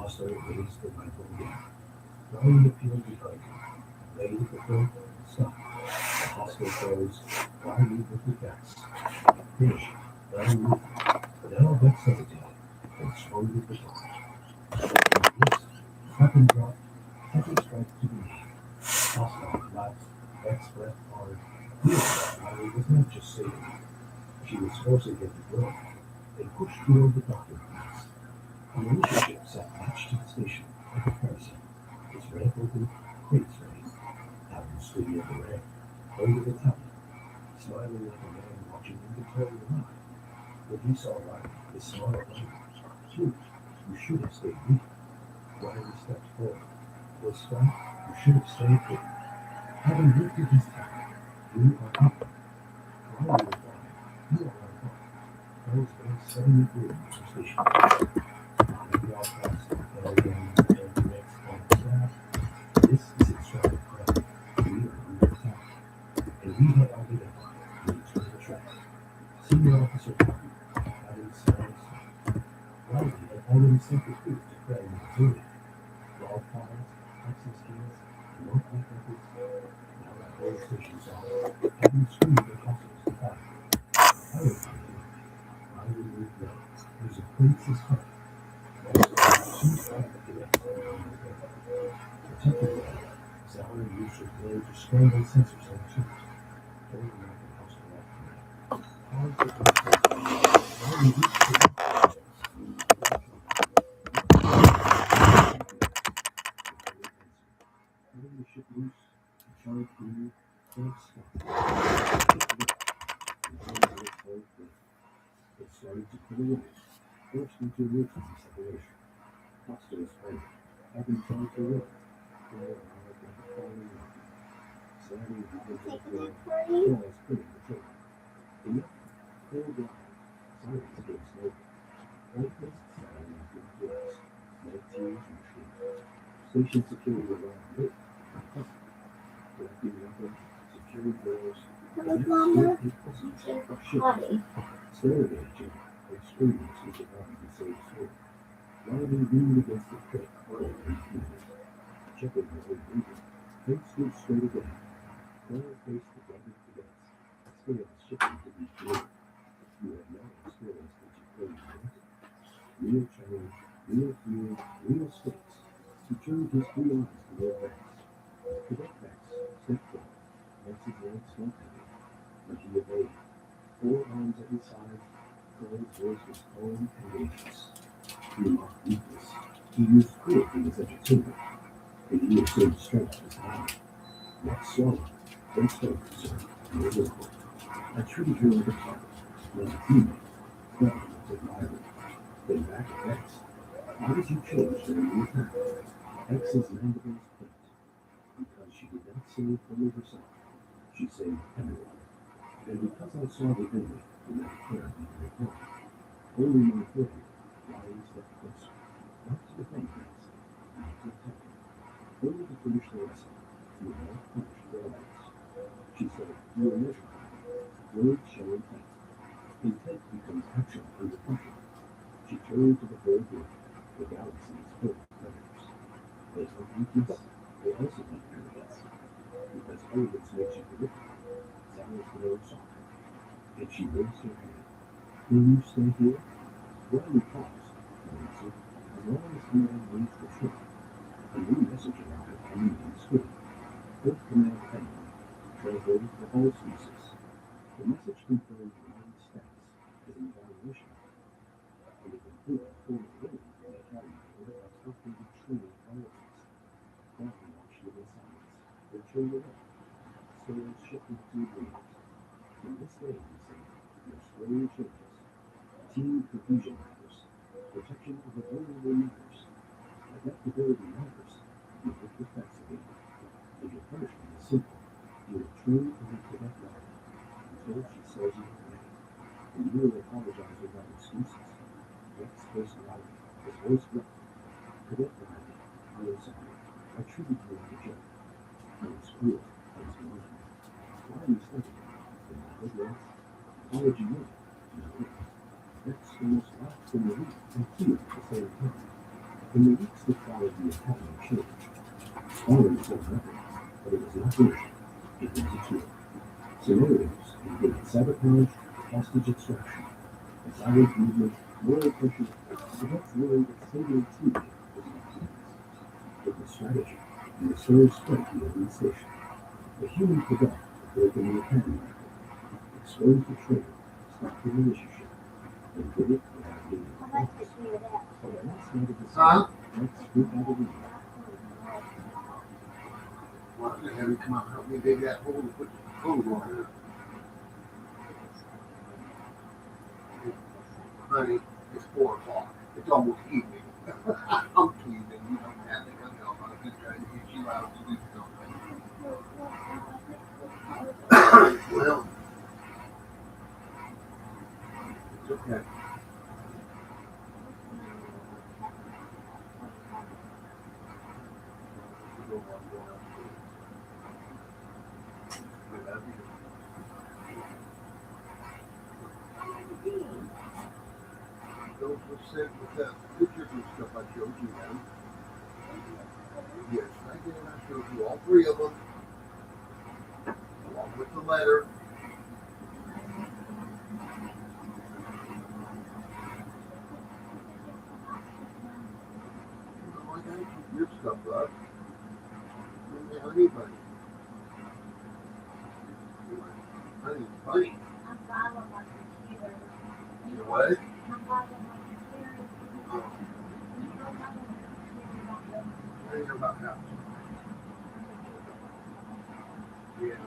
Foster raised the rifle again, throwing the field behind him, laid at the point and stopped. The hostile foes wildly with the guts. Then, unmoved, now Vex hesitated, and swung with the torch. Like this, weapon dropped, second strike to the knee. Hostile collapsed, Vex breath hard, feeling that Riley was not just saving him. She was forcing him to grow. They pushed toward the docking place. The militia ship sat latched to the station, like a parasite. Its ramp open, crates ready. Howard stood near the ramp, holding the tablet, smiling like a man watching inventory arrive. When he saw Riley, his smile lingered. Shoot, you should have stayed with me. Riley stepped forward. Was Scott, you should have stayed with me. Having lifted his tablet, you are up. Riley replied, you are on fire. Those men suddenly grew in the station. The broadcast fell again and the next on the staff. This is instructed correctly. We are under attack. And we had identified the internal track. Senior Officer Copy, having silenced Riley had already sent the troops to Craig, Missouri. Log files, access keys, remote light records. Now that whole station's off, having screened the hostiles to fire. Howard continued. Riley moved now. There's a place his heart. Most of two five cadets behind the door. Protected by it, Zower used her blade to scramble sensors on the tubes, pulling them out the hostile activity. Hard to understand. Riley reached the letting the ship loose, the charge grew, then stopped. It started to pull away, forced into emergency separation. Hostiles fighting, having tried to run, fell out like a falling rocket. Sliding into the floor, falls pulling the trigger. Enough, full blind, silence came slowly. White-faced sirens in floors, night tears and shrieks. Station security around lit, collecting weapons, securing doors, and still a presence of ship. Staring at each other, like screamers who survived the same storm. Riley leaned against the cliff, cold and furious. Checking her own breathing, Kate stood straight again. Clara faced the rugged cadets, scales shifting to each blade. You have not experienced what you claim you wanted. Real challenge, real fear, real stakes. He turned his blue eyes toward Vex. Cadet Vex stepped forward. Vex's legs felt heavy, but he obeyed. 4 arms at his side, Cole's voice was calm and dangerous. He mocked weakness. He used cruelty as entertainment. And he assumed strength as power. Vex swallowed, then spoke, sir, your will. I treated her like a target, not a teammate, threatening to admirer. Then back at Vex. How did you change during the attack? Vex's mandibles clicked. Because she did not save only herself. She saved everyone. And because I saw the enemy who had cared in her report, only my authority, Riley stepped closer. Not to defend Vex, not to attack her. Only to finish the lesson. You are not punished for violence. She said, you are measured by it. Words show intent. Intent becomes action under pressure. She turned to the whole group. The galaxy is full of predators. They have weakness. They also have arrogance. Because arrogance makes you predictable. Zower's glow softened, and she raised her hand. Will you stay here? Riley paused, and answered, as long as the man leads the ship. A new message arrived coming on the screen. Earth Command Headline, translated for all species. The message confirmed Riley's status as an evaluation officer, and it included former women from the Academy order of updated training priorities. Riley watched it in silence, then turned away. Scales shifted to agreement. In this day, he said, your square changes. Team cohesion matters. Protection of the vulnerable matters. Adaptability matters. You work with facts again. And your punishment is simple. You are true to the cadet level until she says you are ready. And you will apologize without excuses. Vex faced Riley, his voice rough. Cadet Riley, I am sorry. I treated you like a joke. I was cruel. I was blind. Riley studied him. And nodded once. Apology made. Nodded. Vex almost laughed from relief and fear at the same time. In the weeks that followed the attack on the church, Harley told nothing, but it was not finished. It was a cure. Scenarios included sabotage, hostage extraction, a silent movement, moral pressure, perhaps worry that saving TV was not plans. With the strategy, and the story spread beyond the station. The human forgot to broken the academy record, exposed the traitor, stopped the relationship, and did it without being accomplice. On the last night of the summer, Mike stood by the window. Why don't they have you come out and help me dig that hole and put the clothes on it? Honey, it's 4 o'clock. It's almost evening. I'm teasing. You don't have to come help. I was just trying to get you out to do something. Well, it's okay. I love you. Those were sent with the pictures and stuff I showed you them. Yes, I did. I showed you all 3 of them, along with the letter. Oh, I gotta keep your stuff up. You don't have anybody. Honey, buddy. You know what? I didn't know about that. Yeah.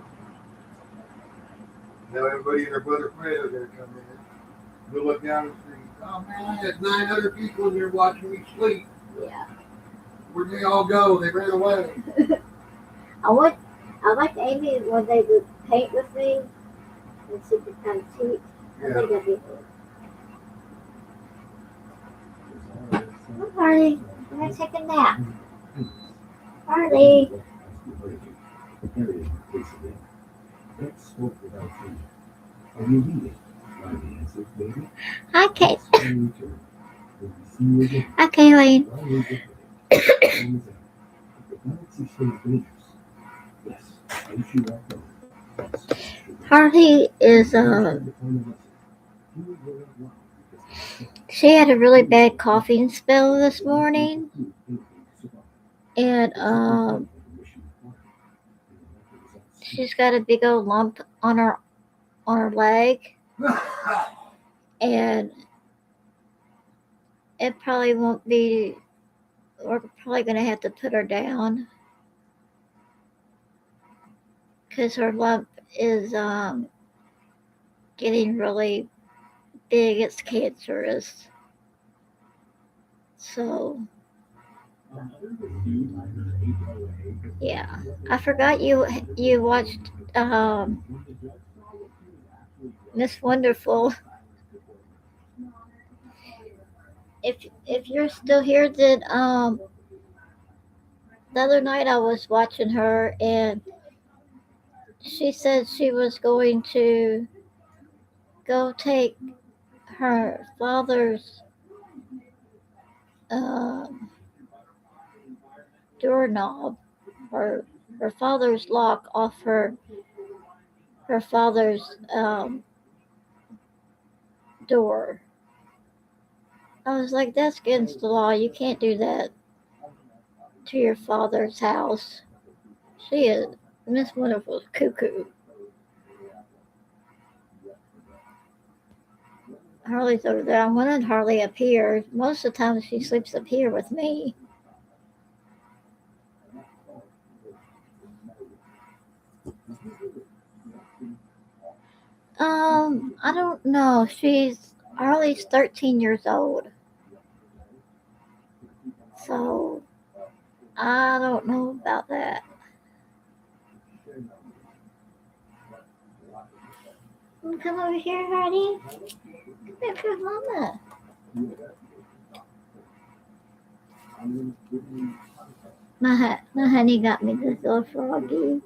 Now everybody and their brother Fred are gonna come in. We'll look down and see. Oh man, I had 900 people in there watching me sleep. Yeah. Where'd they all go? They ran away. I like Amy when they would paint with me and sit kind of cheap. I Yeah. think that'd be good. Come, Harley. I'm gonna take a nap. Harley. Are you reading? My answer, baby. Hi, Kate. When we see you again, Hi, Kayleen. Riley looked at it. Time is out. If the galaxy stays dangerous, yes, don't you walk on. Yes. Harley is she had a really bad coughing spell this morning, and she's got a big old lump on her leg, and it probably won't be. We're probably gonna have to put her down because her lump is getting really big. It's cancerous. So yeah, I forgot you watched Miss Wonderful. If you're still here, then the other night I was watching her and she said she was going to go take her father's doorknob or her father's lock off her father's door. I was like, that's against the law. You can't do that to your father's house. She is Miss Wonderful's cuckoo. Harley's over there. I wanted Harley up here. Most of the time she sleeps up here with me. I don't know. Harley's 13 years old. So I don't know about that. Come over here, Harley. Come here for Mama. My honey got me this little froggy.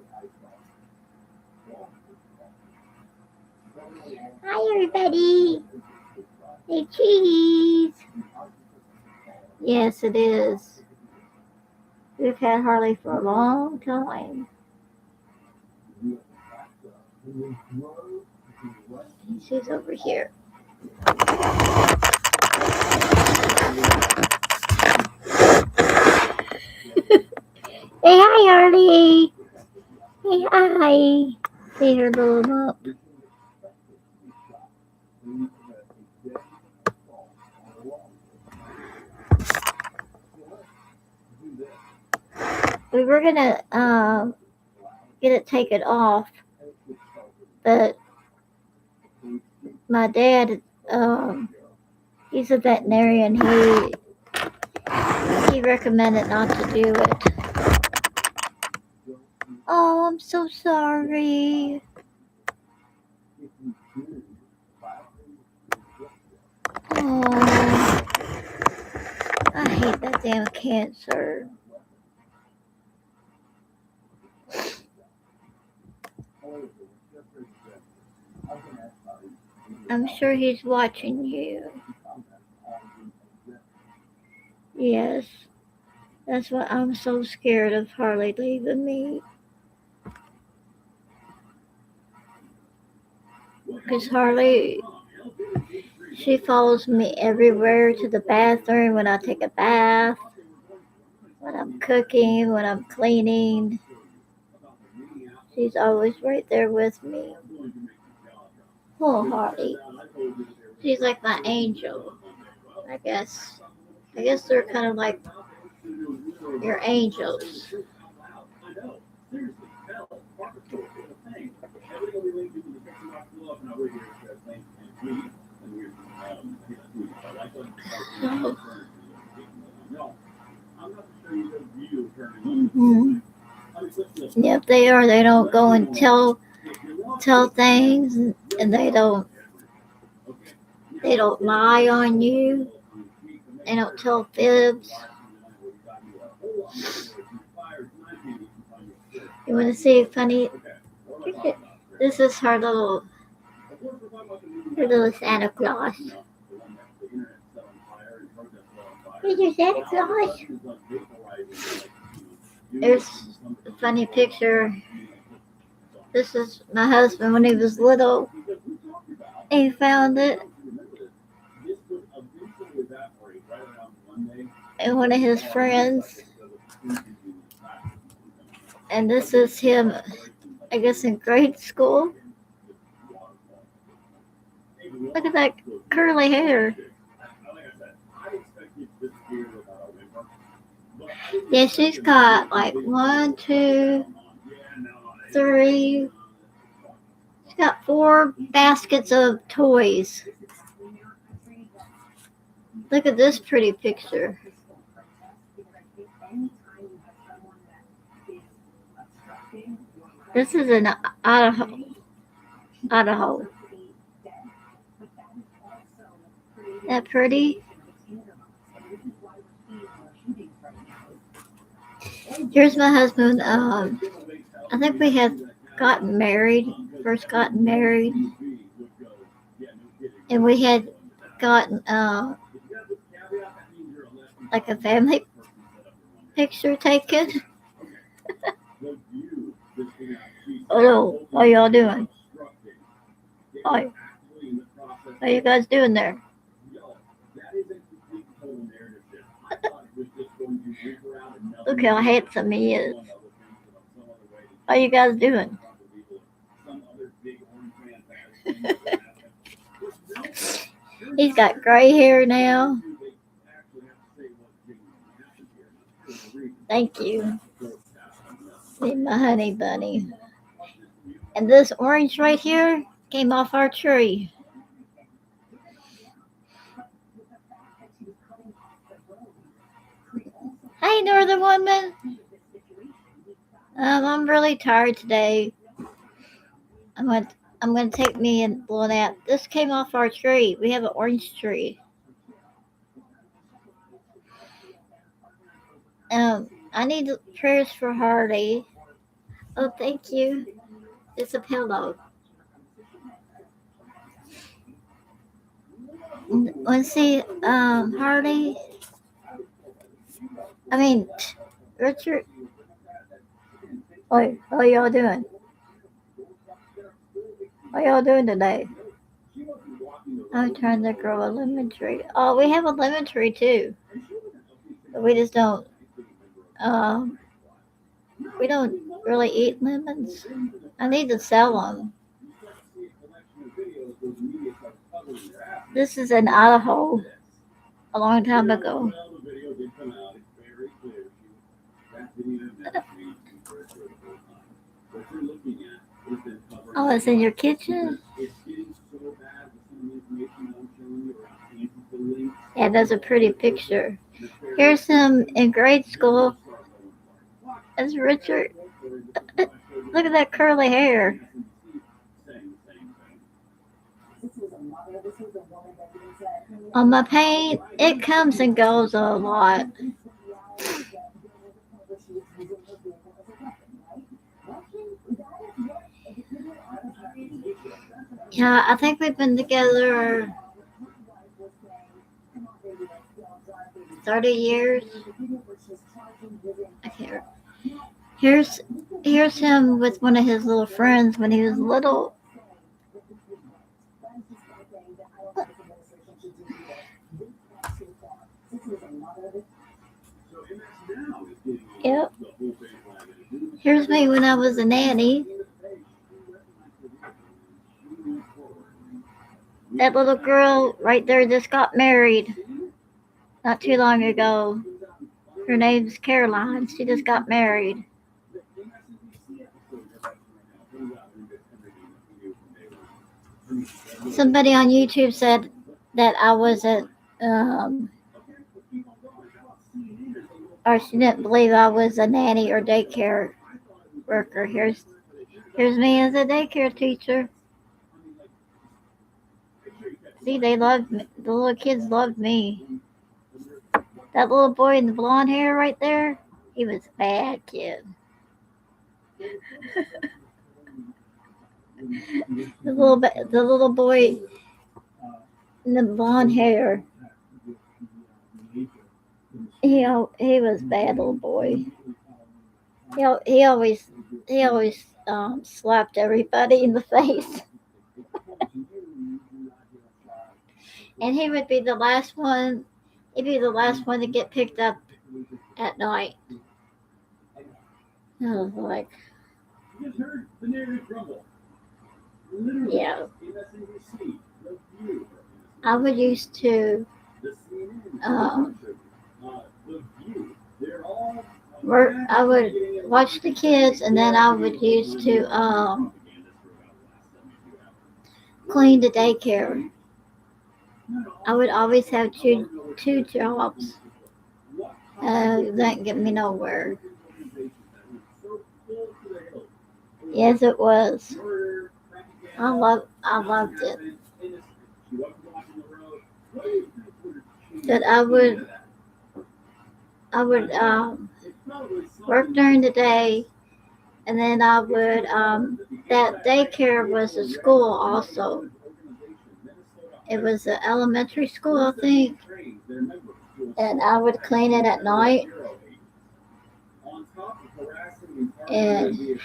Hi, everybody. Hey, cheese. Yes, it is. We've had Harley for a long time. She's over here. Hey, hi, Harley. Hey, hi. See her little lump. We were gonna get it taken off, but my dad, he's a veterinarian. He recommended not to do it. Oh, I'm so sorry. Oh, I hate that damn cancer. I'm sure he's watching you. Yes, that's why I'm so scared of Harley leaving me. Because Harley, she follows me everywhere to the bathroom when I take a bath, when I'm cooking, when I'm cleaning. She's always right there with me. Oh, Harley. She's like my angel, I guess. I guess they're kind of like your angels. Mm-hmm. Yep, they are. They don't go and tell things, and they don't lie on you. They don't tell fibs. You want to see a funny? This is her little Santa Claus. Here's your Santa Claus. There's a funny picture. This is my husband when he was little. He found it. And one of his friends. And this is him, I guess, in grade school. Look at that curly hair. Yeah, she's got like 1, 2, 3. She's got 4 baskets of toys. Look at this pretty picture. This is in Idaho. Isn't that pretty? Here's my husband. I think we had first gotten married. And we had gotten like a family picture taken. Hello, how y'all doing? Hi. How you guys doing there? Look how handsome he is. How you guys doing? He's got gray hair now. Thank you. See my honey bunny. And this orange right here came off our tree. Hey, Northern Woman. I'm really tired today. I'm gonna take me a little nap. This came off our tree. We have an orange tree. I need prayers for Harley. Oh, thank you. It's a pillow. Let's see, Harley. I mean, Richard, how y'all doing? How y'all doing today? I'm trying to grow a lemon tree. Oh, we have a lemon tree too. But we just don't, um, we don't really eat lemons. I need to sell them. This is in Idaho a long time ago. Oh, it's in your kitchen? Yeah, that's a pretty picture. Here's him in grade school. That's Richard. Look at that curly hair. On my paint, it comes and goes a lot. Yeah, I think we've been together 30 years. I can't. Here's him with one of his little friends when he was little. Yep. Here's me when I was a nanny. That little girl right there just got married not too long ago. Her name's Caroline. She just got married. Somebody on YouTube said that I wasn't, or she didn't believe I was a nanny or daycare worker. Here's me as a daycare teacher. See, they loved me. The little kids loved me. That little boy in the blonde hair right there, he was a bad kid. The little boy in the blonde hair, he was a bad little boy. He always slapped everybody in the face. And he would be the last one. He'd be the last one to get picked up at night. I was like, yeah. I would used to work. I would watch the kids, and then I would used to clean the daycare. I would always have two jobs. That get me nowhere. Yes, it was. I loved it. But I would work during the day, and then I would that daycare was a school also. It was an elementary school, I think, and I would clean it at night. And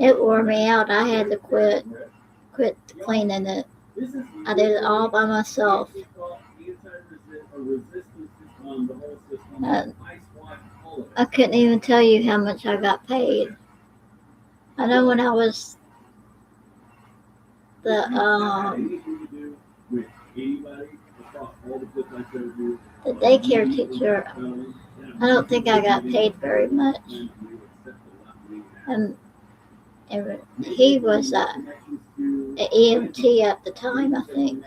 it wore me out. I had to quit cleaning it. I did it all by myself. I couldn't even tell you how much I got paid. I know when I was the daycare teacher, I don't think I got paid very much. And he was an EMT at the time, I think.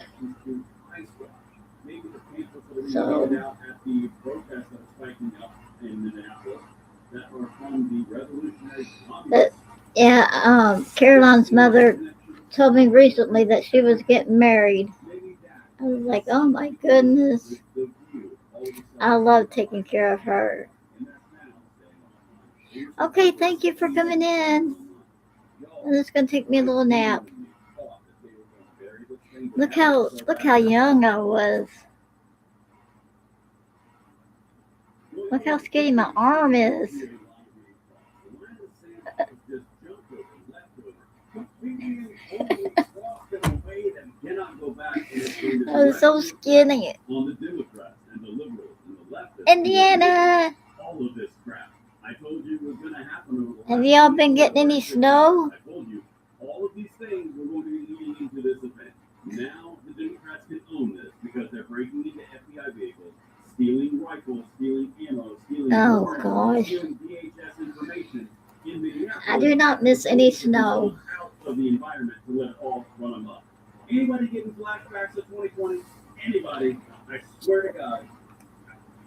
So, but yeah, Caroline's mother told me recently that she was getting married. I was like, oh my goodness. I love taking care of her. Okay, thank you for coming in. I'm just gonna take me a little nap. Look how young I was. Look how skinny my arm is. I'm so skinny. Indiana. Have y'all been getting any snow? All of these things we're going to be leading into this event. Now the Democrats can own this because they're breaking into FBI vehicles, stealing rifles, stealing ammo, stealing stealing DHS information in Minneapolis. I do not miss any snow. Out of the environment to let it all run amok. Anybody getting flashbacks of 2020? Anybody? I swear to God.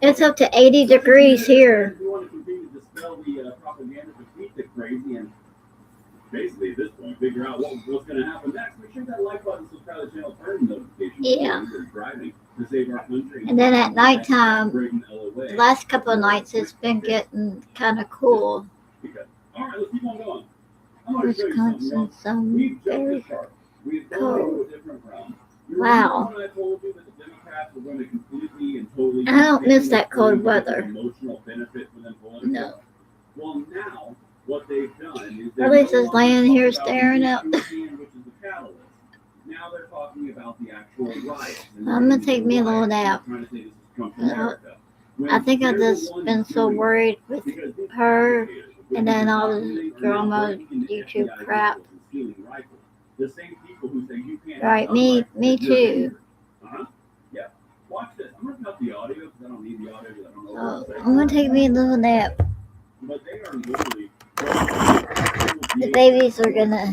It's up to 80 degrees here. If you want to continue to dispel the propaganda to keep it crazy and basically at this point figure out what's going to happen next, make sure that like button, subscribe to the channel, turn notifications. Yeah. Driving to save our country. And then at nighttime, the last couple of nights, it's been getting kind of cool. All right, let's keep on going. I'm going to show you something. Some very cold. Wow. I don't miss that cold weather. No. Well, now what they've done is at least just laying here staring up. Now they're talking about the actual riots. I'm gonna take me a little nap. I think I've just been so worried with her and then all this drama YouTube crap. Right, me too. Yeah. Watch this. I'm gonna cut the audio because I don't need the audio. I don't know. So I'm gonna take me a little nap. But they are literally. The babies are gonna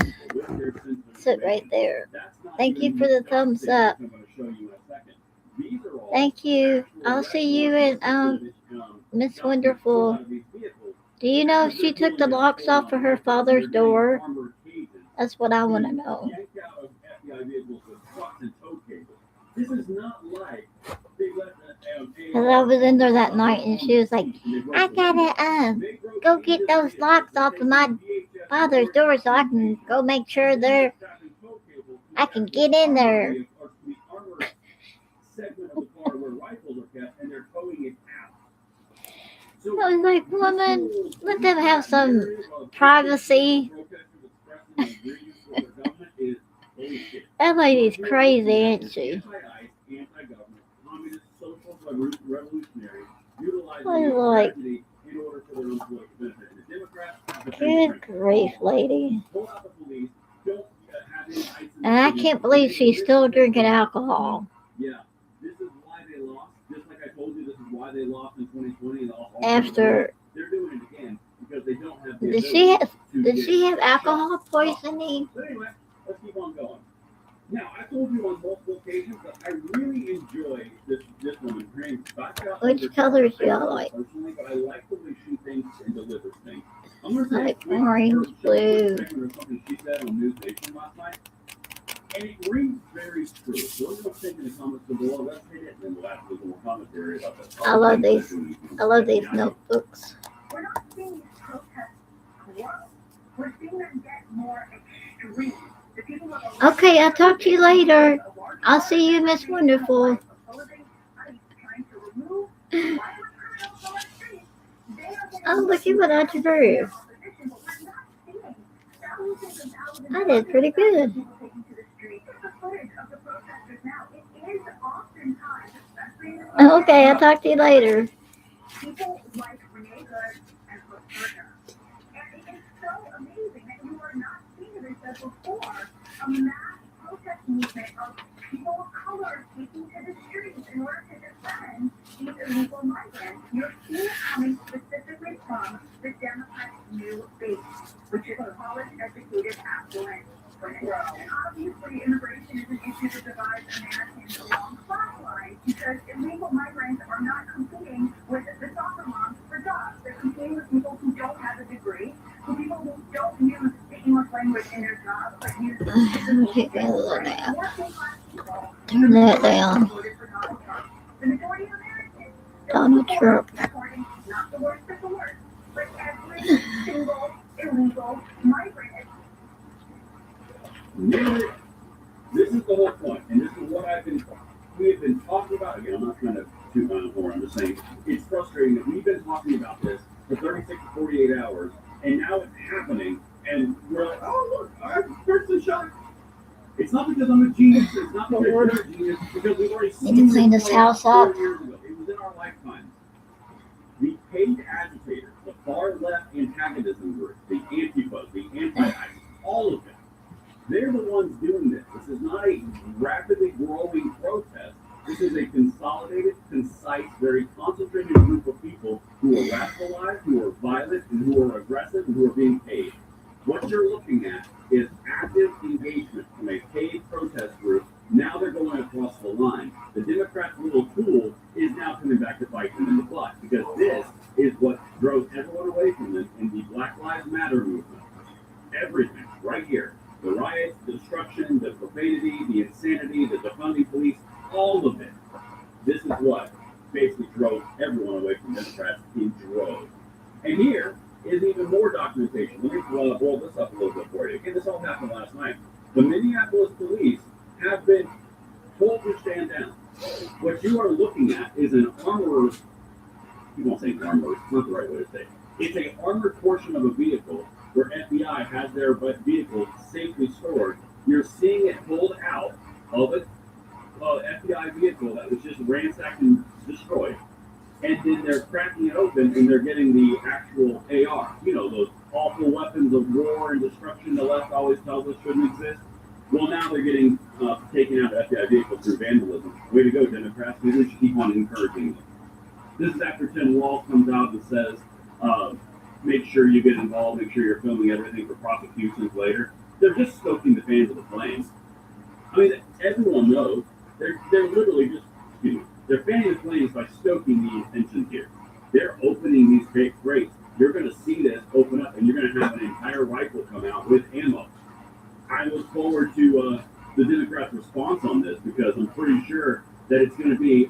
sit right there. Thank you for the thumbs up. Thank you. I'll see you in Miss Wonderful. Do you know if she took the locks off of her father's door? That's what I want to know. Because I was in there that night and she was like, I gotta go get those locks off of my father's door so I can go make sure I can get in there. I was like, woman, let them have some privacy. That lady's crazy, ain't she? I was like, good grief, lady. And I can't believe she's still drinking alcohol. After, did she have alcohol poisoning? Let's keep on going. Now, I told you on multiple occasions that I really enjoy this woman. Which colors do y'all like? Personally, but I like the way she thinks and delivers things. I'm going to like orange, blue. Something she said on News Nation last night, and it rings very true. So we're going to take in the comments below. Let's hit it, and then we'll have a little more commentary about that. I love these notebooks. We're not seeing these protests grow. We're seeing them get more extreme. Okay, I'll talk to you later. I'll see you, Miss Wonderful. Oh, look at what I drew. I did pretty good. Okay, I'll talk to you later. People like Renee Good and her partner. And it is so amazing that you are not seeing this as before. A mass protest movement of people of color taking to the streets in order to defend these illegal migrants. You're seeing it coming specifically from the Democrats' new base, which is college-educated affluent. And obviously, immigration is an issue that divides Americans along class lines because illegal migrants are not competing with the soccer moms for jobs. They're competing with people who don't have a degree, with people who don't use the English language in their jobs, but use Turn that down. the majority of Americans. Donald Trump. Not the worst of the worst, but every single illegal migrant. This is the whole point, and this is what we have been talking about. Again, I'm not trying to toot my own horn. I'm just saying it's frustrating that we've been talking about this for 36 to 48 hours, and now it's happening, and we're like, oh look, I'm person shot. It's not because I'm a genius. It's not because you're a genius. It's because we've already seen Need to clean this house up. 4 years ago. It was in our lifetime. The paid agitators, the far left antagonism group, the Antifas, the anti-ISIS, all of them, they're the ones doing this. This is not a rapidly growing protest. This is a consolidated, concise, very concentrated group of people who are radicalized, who are violent, and who are aggressive, and who are being paid. What you're looking at is active engagement from a paid protest group. Now they're going across the line. The Democrats' little tool is now coming back to bite them in the butt, because this is what drove everyone away from them in the Black Lives Matter movement. Everything, right here. The riots, the destruction, the profanity, the insanity, the defunding police, all of it. This is what basically drove everyone away from Democrats in droves. And here is even more documentation. Let me blow this up a little bit for you. Again, this all happened last night. The Minneapolis police have been told to stand down. What you are looking at is an armored, you won't say armored, it's not the right way to say it. It's an armored portion of a vehicle where FBI has their vehicle safely stored. You're seeing it pulled out of an FBI vehicle that was just ransacked and destroyed. And then they're cracking it open and they're getting the actual AR. You know, those awful weapons of war and destruction the left always tells us shouldn't exist. Well, now they're getting taken out of FBI vehicles through vandalism. Way to go, Democrats. Maybe we should keep on encouraging them. This is after Tim Walz comes out and says, make sure you get involved, make sure you're filming everything for prosecutions later. They're just stoking the fans of the flames. I mean, everyone knows they're literally just, they're fanning the flames by stoking the intentions here. They're opening these fake crates. You're going to see this open up, and you're going to have an entire rifle come out with ammo. I look forward to the Democrats' response on this, because I'm pretty sure that it's going to be,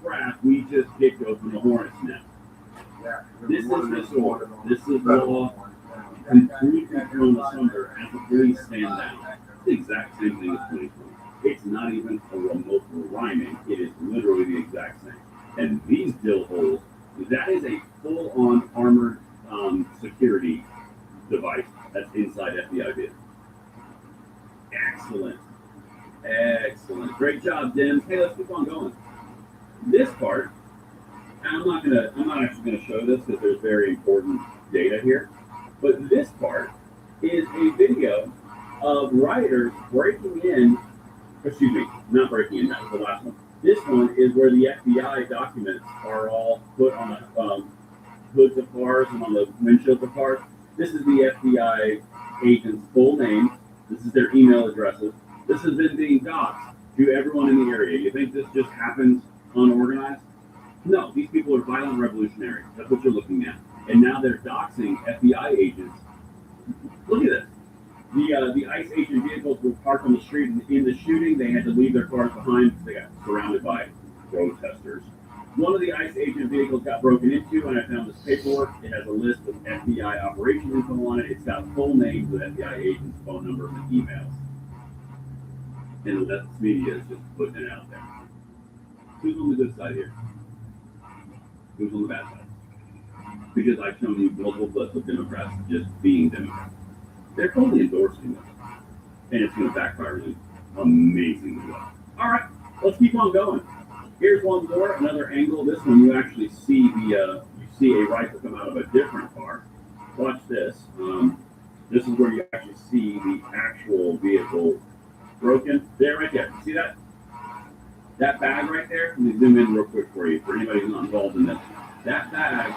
crap, we just kicked open the hornet's nest. Yeah, This is disorder. This is law completely thrown asunder as the police stand down. It's the exact same thing as 2020. It's not even a remote rhyming. It is literally the exact same. And these drill holes, that is a full-on armored security device that's inside FBI vehicles. Excellent. Excellent. Great job, Dim. Hey, let's keep on going. This part, I'm not actually gonna show this because there's very important data here. But this part is a video of rioters breaking in. Excuse me, not breaking in. That was the last one. This one is where the FBI documents are all put on the hoods of cars and on the windshields of cars. This is the FBI agent's full name. This is their email addresses. This has been being doxed to everyone in the area. You think this just happens unorganized? No, these people are violent revolutionaries. That's what you're looking at. And now they're doxing FBI agents. Look at this. The ICE agent vehicles were parked on the street. In the shooting, they had to leave their cars behind because they got surrounded by protesters. One of the ICE agent vehicles got broken into, and I found this paperwork. It has a list of FBI operation info on it. It's got full names of FBI agents, phone numbers, and emails. And the media is just putting it out there. Who's on the good side here? Who's on the bad side? Because I've shown you multiple clips of Democrats just being Democrats. They're totally endorsing this. And it's going to backfire really amazingly well. All right, let's keep on going. Here's one more, another angle. This one you actually see you see a rifle come out of a different car. Watch this. This is where you actually see the actual vehicle broken. There, right there. See that? That bag right there? Let me zoom in real quick for you, for anybody who's not involved in this. That bag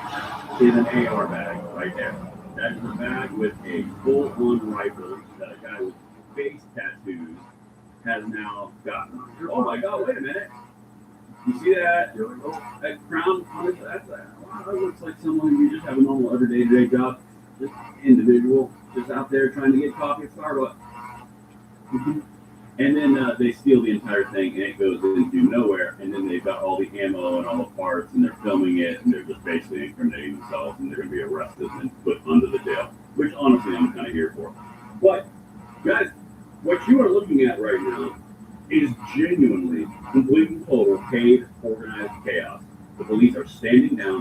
is an AR bag right there. That is a bag with a full-on rifle that a guy with face tattoos has now gotten. Oh my God, wait a minute. You see that? That crown, that looks like someone who just have a normal everyday day job. Just individual, just out there trying to get coffee at Starbucks. And then they steal the entire thing, and it goes into nowhere. And then they've got all the ammo and all the parts, and they're filming it, and they're just basically incriminating themselves, and they're going to be arrested and put under the jail, which honestly I'm kind of here for. But, guys, what you are looking at right now is genuinely, complete and total paid, organized chaos.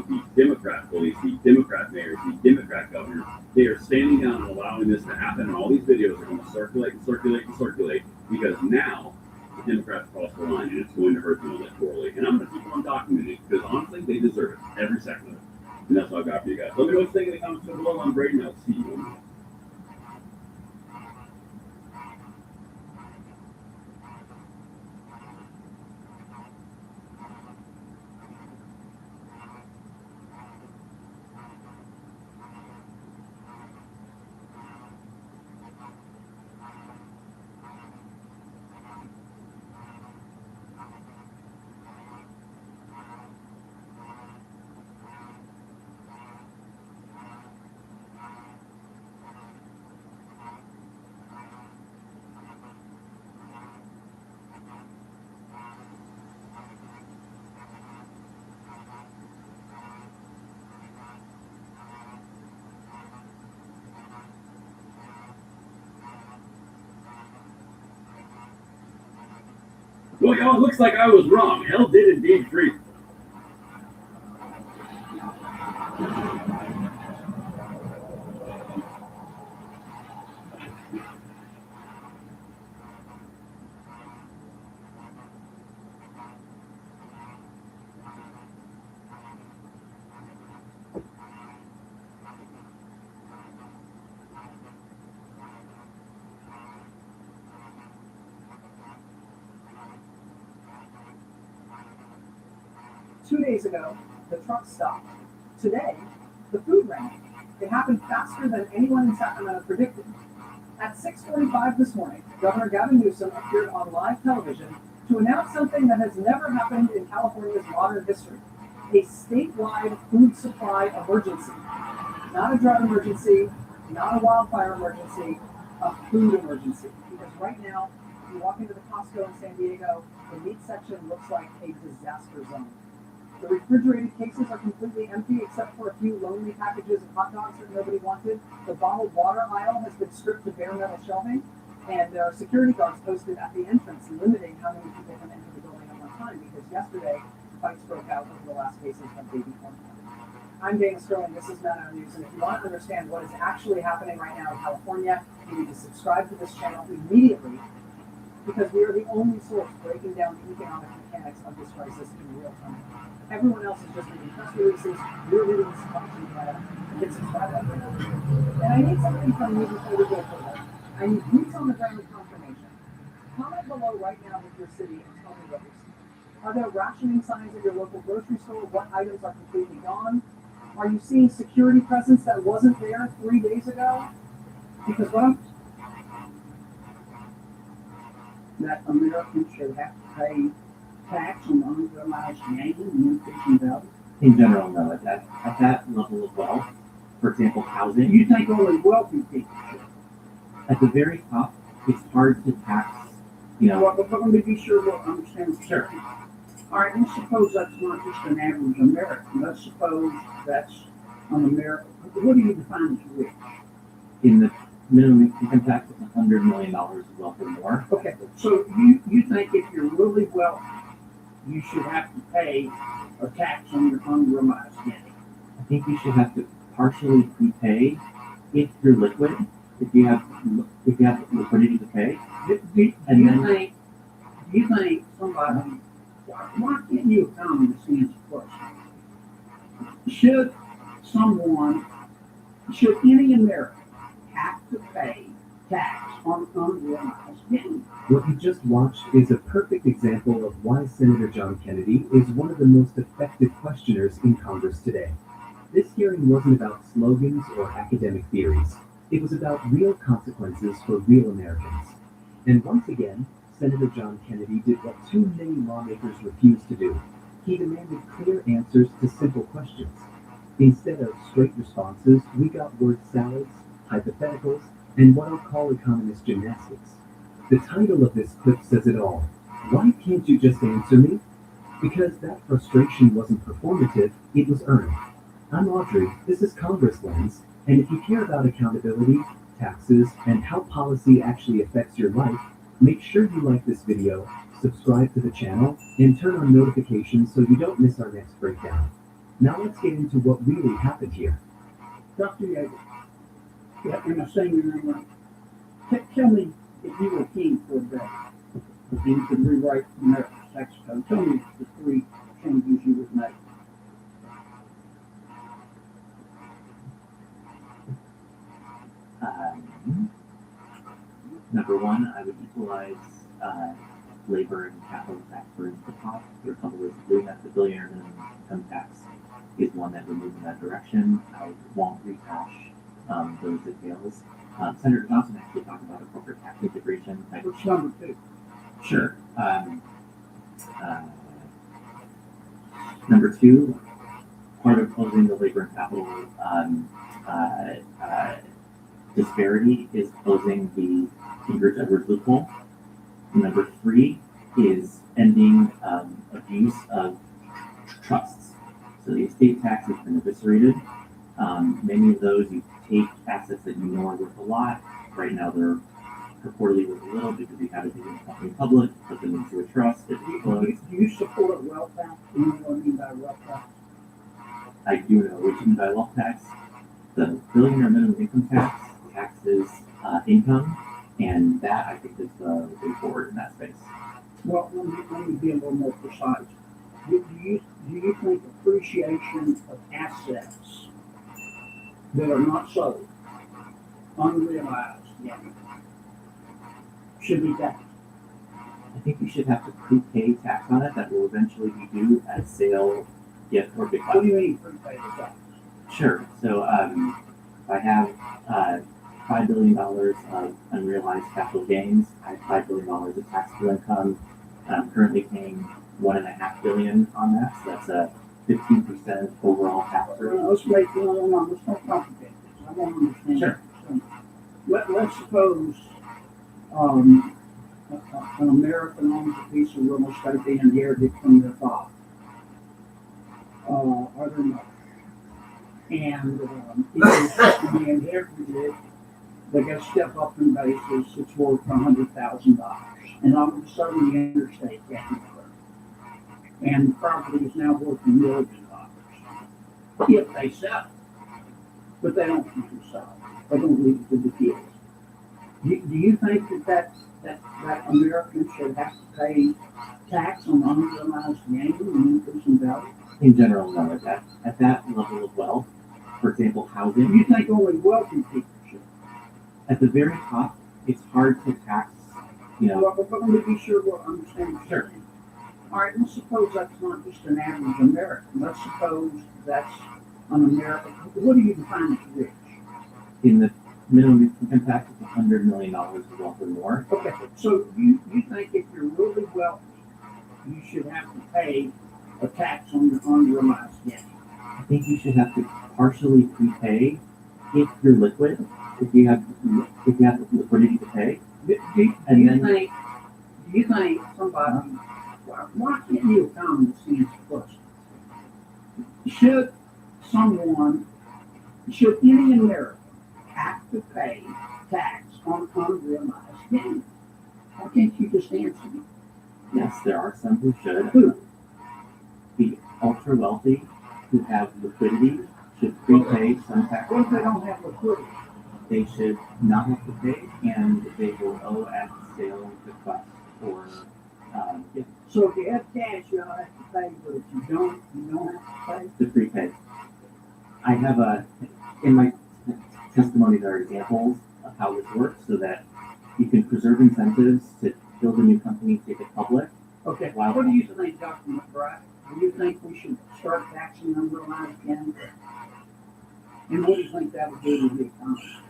these Democrat police, these Democrat mayors, these Democrat governors, they are standing down and allowing this to happen, and all these videos are going to circulate and circulate and circulate because now the Democrats cross the line and it's going to hurt them electorally. And I'm going to keep on documenting it because honestly, they deserve it, every second of it. And that's what I've got for you guys. Let me know what you think in the comments below. I'm Brady, and I'll see you on the next. Well, y'all, it looks like I was wrong. Hell did indeed freeze. 2 days ago, the truck stopped. Today, the food ran. It happened faster than anyone in Sacramento predicted. At 6:45 this morning, Governor Gavin Newsom appeared on live television to announce something that has never happened in California's modern history: a statewide food supply emergency. Not a drought emergency, not a wildfire emergency, a food emergency. Because right now, if you walk into the Costco in San Diego, the meat section looks like a disaster zone. The refrigerated cases are completely empty except for a few lonely packages of hot dogs that nobody wanted. The bottled water aisle has been stripped to bare metal shelving, and there are security guards posted at the entrance, limiting how many people can enter the building at one time, because yesterday, fights broke out over the last cases of baby formula. I'm Dana Sterling, this is Mount News, and if you want to understand what is actually happening right now in California, you need to subscribe to this channel immediately, because we are the only source breaking down the economic mechanics of this crisis in real time. Everyone else is just reading press releases. We're reading this function data. Hit subscribe button. And I need something from you before we go further. I need boots on the ground confirmation. Comment below right now with your city and tell me what you're seeing. Are there rationing signs at your local grocery store? What items are completely gone? Are you seeing security presence that wasn't there 3 days ago? Because what I'm... That Americans should have to pay tax on unrealized gain and increasing value? In general, no. At that level of wealth, for example, housing, You think only wealthy people should? at the very top, it's hard to tax, you know. Well, but let me be sure we'll understand. Sure. All right, let's suppose that's not just an average American. Let's suppose that's an American. What do you define as rich? In the minimum income tax of $100 million of wealth or more. Okay, so you think if you're really wealthy, you should have to pay a tax on your unrealized gain? I think you should have to partially prepay if you're liquid, if you have liquidity to pay. Do And you then- think somebody, why can't you economists answer the question? Should any American have to pay tax on unrealized gain? What you just watched is a perfect example of why Senator John Kennedy is one of the most effective questioners in Congress today. This hearing wasn't about slogans or academic theories. It was about real consequences for real Americans. And once again, Senator John Kennedy did what too many lawmakers refused to do. He demanded clear answers to simple questions. Instead of straight responses, we got word salads, hypotheticals, and what I'll call economist gymnastics. The title of this clip says it all. Why can't you just answer me? Because that frustration wasn't performative, it was earned. I'm Audrey, this is Congress Lens, and if you care about accountability, taxes, and how policy actually affects your life, make sure you like this video, subscribe to the channel, and turn on notifications so you don't miss our next breakdown. Now let's get into what really happened here. Dr. Yeager, yeah, am I saying your name right? Tell me, if you were king for a day, and you could rewrite America's tax code, tell me the three changes you would make. Number one, I would equalize labor and capital tax burdens to top. There are a couple ways of doing that. The billionaire minimum income tax is one that would move in that direction. I won't rehash those details. Senator Johnson actually talked about a corporate tax integration type. What's number two? Sure. Number two, part of closing the labor and capital disparity is closing the Ingrid-Edwards loophole. Number three is ending abuse of trusts. So the estate tax has been eviscerated. Many of those, you take assets that you know are worth a lot. Right now they're purportedly worth a little because you have to do the company public, put them into a trust. Do you support wealth tax? Do you know what I mean by wealth tax? I do know what you mean by wealth tax. The billionaire minimum income tax taxes income, and that I think is the way forward in that space. Well, let me be a little more precise. Do you think appreciation of assets that are not sold, unrealized, should be taxed? I think you should have to prepay tax on it that will eventually be due at sale, gift, or big What do you mean prepay the tax? Sure. So if I have $5 billion of unrealized capital gains, I have $5 billion of taxable income, and I'm currently paying $1.5 billion on that. So that's a 15% overall tax rate. Let's not complicate this. I want to understand. Sure. Let's suppose an American owns a piece of real estate they inherited from their father or their mother. And if they inherited it, they got to step up in basis, it's worth $100,000. And all of a sudden the interstate gets and the property is now worth $1 million. If they sell it. But they don't want to sell it. They don't leave it to the kids. Do you think that Americans should have to pay tax on unrealized gain and increase in value? In general, no. At that level of wealth, for example, housing. You think only wealthy people should? At the very top, it's hard to tax, Well, but let me be sure we'll understand. Sure. All right, let's suppose that's not just an average American. Let's suppose that's an American. What do you define as rich? In the minimum income tax is $100 million of wealth or more. Okay, so you think if you're really wealthy, you should have to pay a tax on your unrealized gain? I think you should have to partially prepay if you're liquid, if you have liquidity to pay. Do you think somebody, why can't you economists answer the question? Should any American have to pay tax on unrealized gain? Why can't you just answer me? Yes, there are some who should. Who? The ultra wealthy who have liquidity should prepay some tax. What if they don't have liquidity? They should not have to pay, and they will owe at sale, bequest, or gift. So if you have cash, you don't have to pay, but if you don't have to pay. To prepay. I have in my testimony there are examples of how this works so that you can preserve incentives to build a new company, take it public. Okay, Wow. what do you think, Dr. McBride? Do you think we should start taxing unrealized gain? And what do you think that would do to the economy?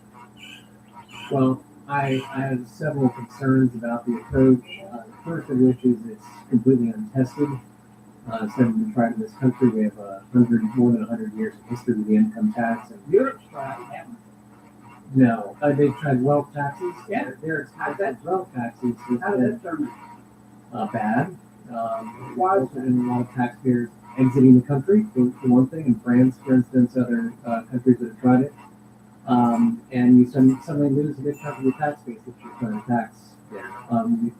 Well, I have several concerns about the approach. The first of which is it's completely untested. It's never been tried in this country. We have more than 100 years of history with the income tax. And Europe's tried it, haven't no, they've tried wealth taxes. Yeah. Their experience with wealth taxes they? How has did been that turn out? bad. Why is Resulted in a lot of taxpayers exiting the country, for one thing. In France, for instance, other countries that have tried it. And you suddenly lose a big chunk of your tax base that you're trying to tax there.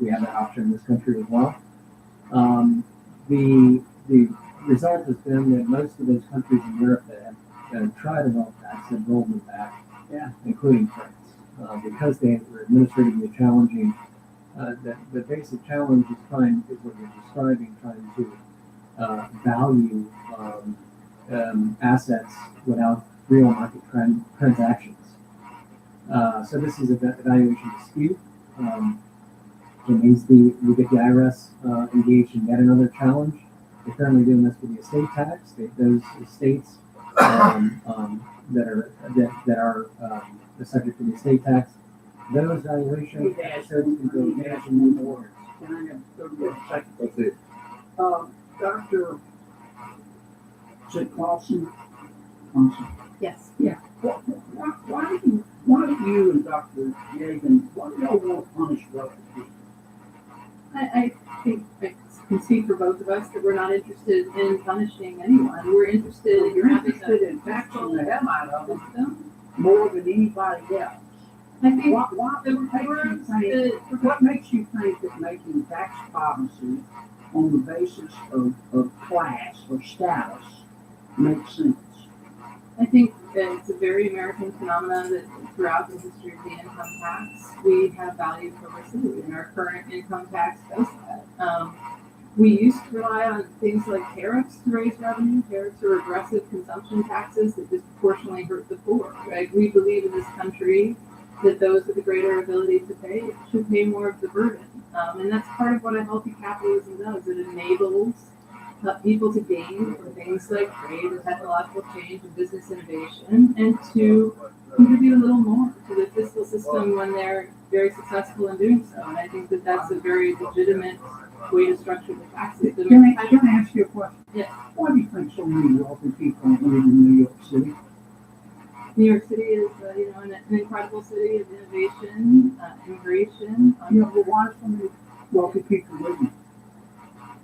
We have that option in this country as well. The result has been that most of those countries in Europe that have tried a wealth tax have rolled them back, including France, because they were administratively challenging. The basic challenge is what you're describing, trying to value assets without real market transactions. So this is a valuation dispute. It means we get the IRS engaged in yet another challenge. They're currently doing this with the estate tax. Those estates that are the subject of the estate tax, those valuation episodes can go national borders. Can I have 30 seconds? That's it. Dr. Is it Clausen? Yes. Yeah. Why do you and Dr. Yagan, why do y'all want to punish wealthy people? I think I can speak for both of us that we're not interested in punishing anyone. We're interested in You're having interested in taxing the hell out of them more than anybody else. I think What makes you think that making tax policy on the basis of class or status makes sense? I think that it's a very American phenomenon that throughout the history of the income tax, we have valued publicity, and our current income tax does that. We used to rely on things like tariffs to raise revenue. Tariffs are regressive consumption taxes that disproportionately hurt the poor. Right? We believe in this country that those with a greater ability to pay should pay more of the burden. And that's part of what a healthy capitalism does. It enables people to gain from things like trade and technological change and business innovation, and to contribute a little more to the fiscal system when they're very successful in doing so. And I think that that's a very legitimate way to structure the tax system. Can I ask you a question? Yes. Why do you think so many wealthy people live in New York City? New York City is, an incredible city of innovation, immigration. But why so many wealthy people live in?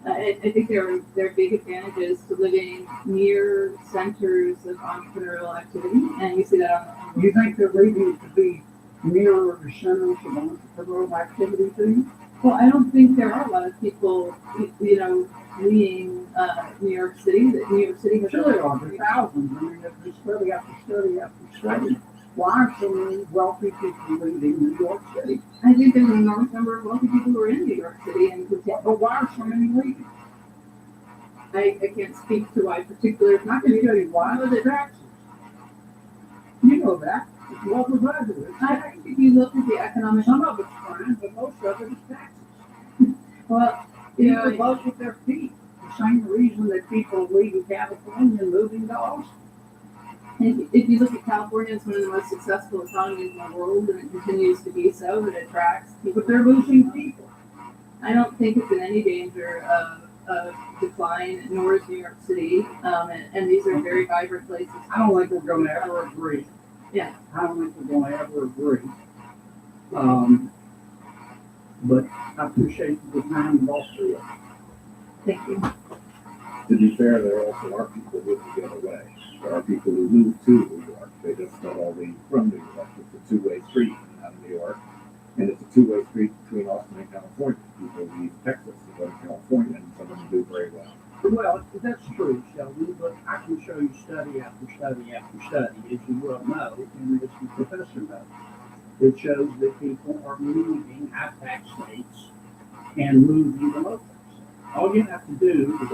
I think there are big advantages to living near centers of entrepreneurial activity, and we see that on Do you think they're leaving to be nearer the centers of entrepreneurial activity too? Well, I don't think there are a lot of people, fleeing New York City. That New York City has Sure there are. There are thousands. I mean, there's study after study after study. Why are so many wealthy people leaving New York City? I think there's an enormous number of wealthy people who are in New York City, and But why are so many leaving? I can't speak to why particular. I can tell you why. The taxes. You know that. It's local graduates. I think if you look at the economic, Some of it's crime, but most of it is taxes. well, People vote with their feet. The same reason that people leave California and moving to Austin. if you look at California, it's one of the most successful economies in the world, and it continues to be so. It attracts people. But they're losing people. I don't think it's in any danger of decline, nor is New York City. And these are very vibrant places. I don't think we're going to ever agree. Yeah. I don't think we're going to ever agree. But I appreciate the time of all three of you. Thank you. To be fair, there also are people living the other way. There are people who move to New York. They just don't all leave from New York. It's a two-way street out of New York. And it's a two-way street between Austin and California. People leave Texas to go to California, and some of them do very well. Well, that's true, Sheldon, but I can show you study after study after study, as you well know, and as the professor knows. It shows that people are leaving high-tax states and moving to low tax. All you have to do is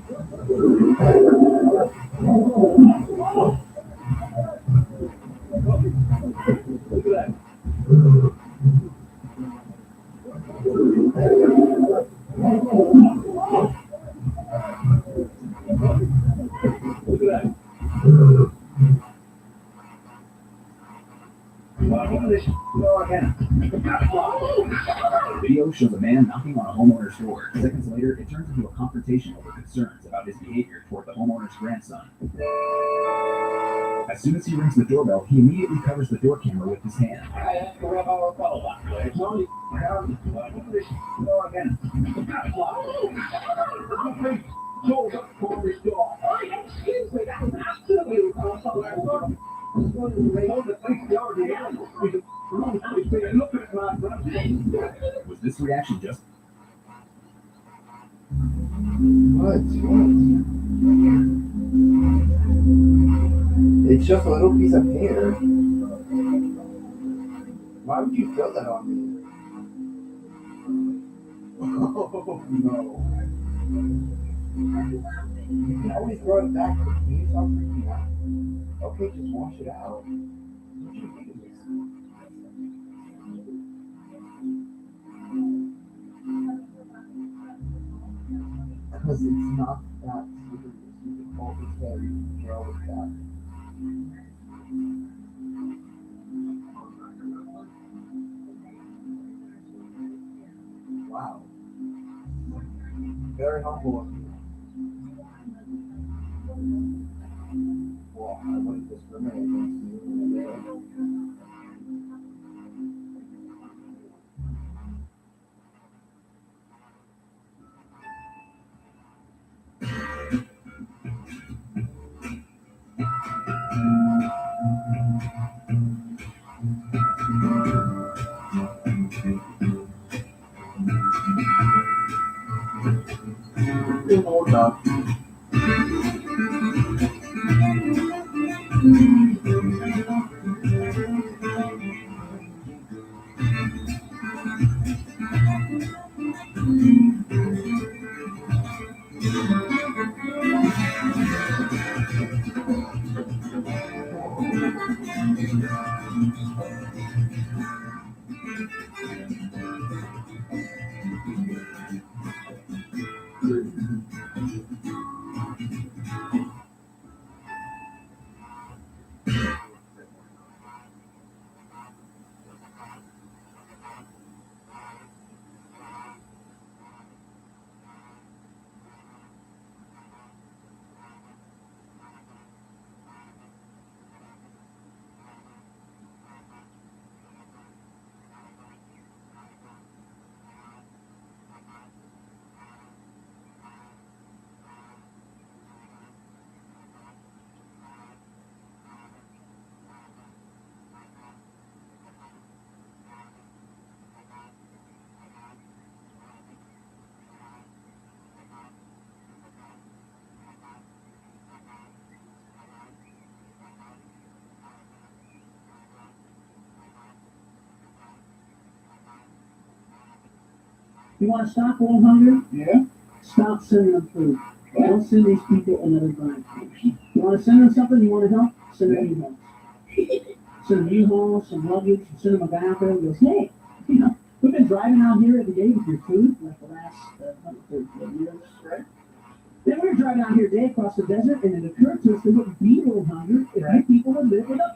The video shows a man knocking on a homeowner's door. Seconds later, it turns into a confrontation over concerns about his behavior toward the homeowner's grandson. As soon as he rings the doorbell, he immediately covers the door camera with his hand. Was this reaction just What? It's just a little piece of hair. Why would you throw that on me? Oh no. You can always throw it back. Can you stop freaking out? Okay, just wash it out. What you do? Because it's not that serious. You can hold his hair, you can throw it back. Wow. Very humble of you. Well, I wouldn't discriminate against you in a day. Hold up. You want to stop all hunger? Yeah? Stop sending them food. Don't send these people another dime. You want to send them something? You want to help? Send them U-Hauls. Send them U-Hauls, some luggage, send them a backpack. Goes, hey, you know, we've been driving out here every day with your food like the last 130 years, right? Then we were driving out here today across the desert, and it occurred to us that what would be world hunger if you people would live with a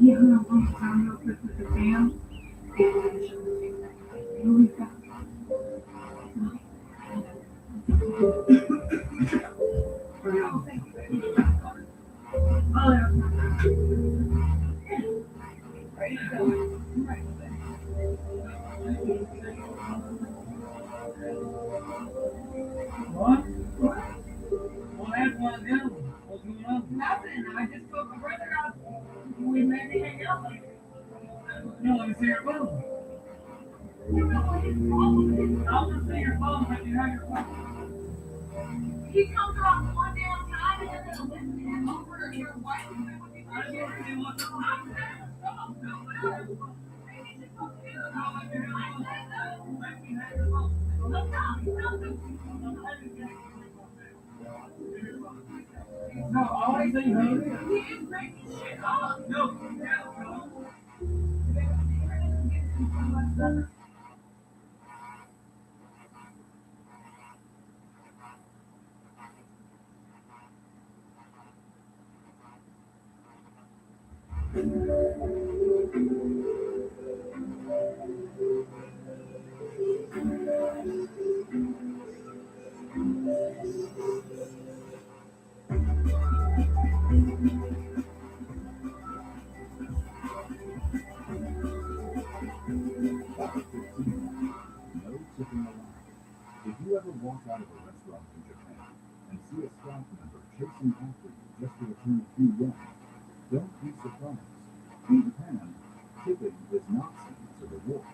Yeah, I'm going to town real quick with the fam. Here we go. What? Well, that's one of them. What's going on? Nothing. I just told my brother we maybe hang out later. No, let me see your phone. I'll just see your phone when you have your phone. He comes around one damn time and you're gonna listen to him over your wife and say what you I just want to see what's going on. No, all I say no. He is breaking shit up. No, no. No tipping allowed. If you ever walk out of a restaurant in Japan and see a staff member chasing after you just to return a few yen, don't be surprised. In Japan, tipping is not seen as a reward.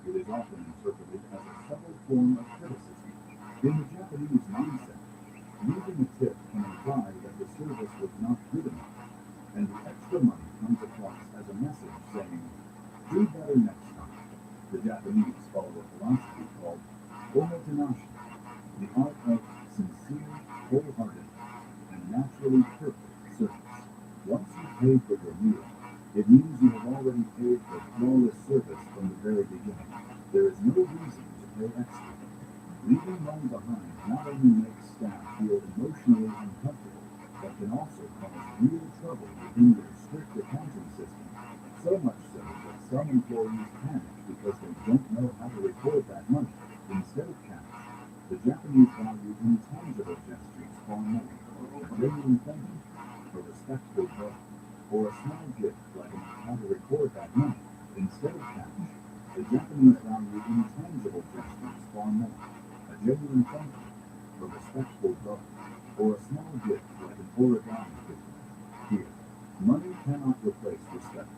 It is often interpreted as a subtle form of criticism. In the Japanese mindset, leaving a tip can imply that the service was not good enough, and the extra money comes across as a message saying, do better next time. The Japanese follow a philosophy called omotenashi, the art of sincere, wholehearted, and naturally perfect service. Once you pay for your meal, it means you have already paid for flawless service from the very beginning. There is no reason to pay extra. Leaving money behind not only makes staff feel emotionally uncomfortable, but can also cause real trouble within your strict accounting system. So much so that some employees panic because they don't know how to record that money instead of cash. The Japanese value intangible gestures far more. A genuine thank you, a respectful bow, or a small gift like how to record that money instead of cash. The Japanese value intangible gestures far more. A genuine thank you, a respectful bow, or a small gift like an origami figure. Here, money cannot replace respect,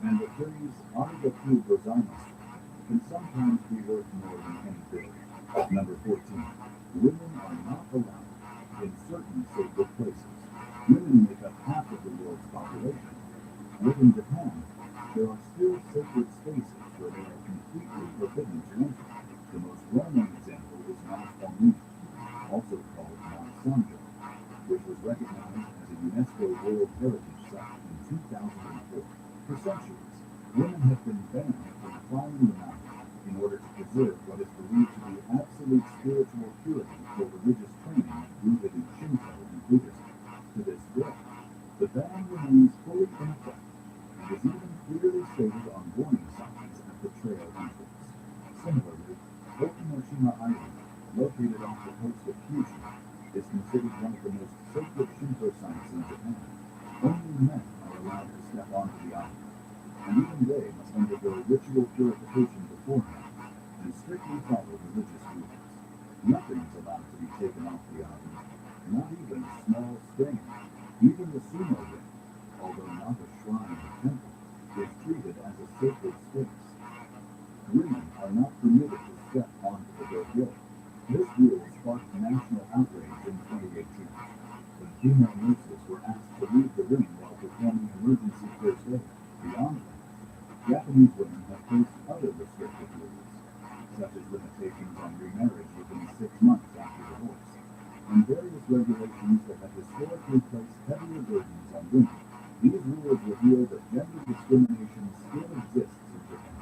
and the phrase arigatou gozaimasu can sometimes be worth more than any bill. Number 14. Women are not allowed in certain sacred places. Women make up half of the world's population. Yet in Japan, there are still sacred spaces where they are completely forbidden to enter. The most well-known example is Mount Onmuni, also called Mount Sanjo, which was recognized as a UNESCO World Heritage Site in 2004. For centuries, women have been banned from climbing the mountain in order to preserve what is believed to be absolute spiritual purity for religious training rooted in Shinto and Buddhism. To this day, the ban remains fully in effect and is even clearly stated on warning signs at the trail entrance. Similarly, Okinoshima Island, located off the coast of Kyushu, is considered one of the most sacred Shinto sites in Japan. Only men are allowed to step onto the island, and even they must undergo ritual purification beforehand and strictly follow religious rules. Nothing is allowed to be taken off the island, not even a small stain. Even the sumo ring, although not a shrine or temple, is treated as a sacred space. Women are not permitted to step onto the dohyo. This rule sparked national outrage in 2018 when female nurses were asked to leave the ring while performing emergency first aid. Beyond that, Japanese women have faced other restrictive rules, such as limitations on remarriage within 6 months after divorce, and various regulations that have historically placed heavier burdens on women. These rules reveal that gender discrimination still exists in Japan.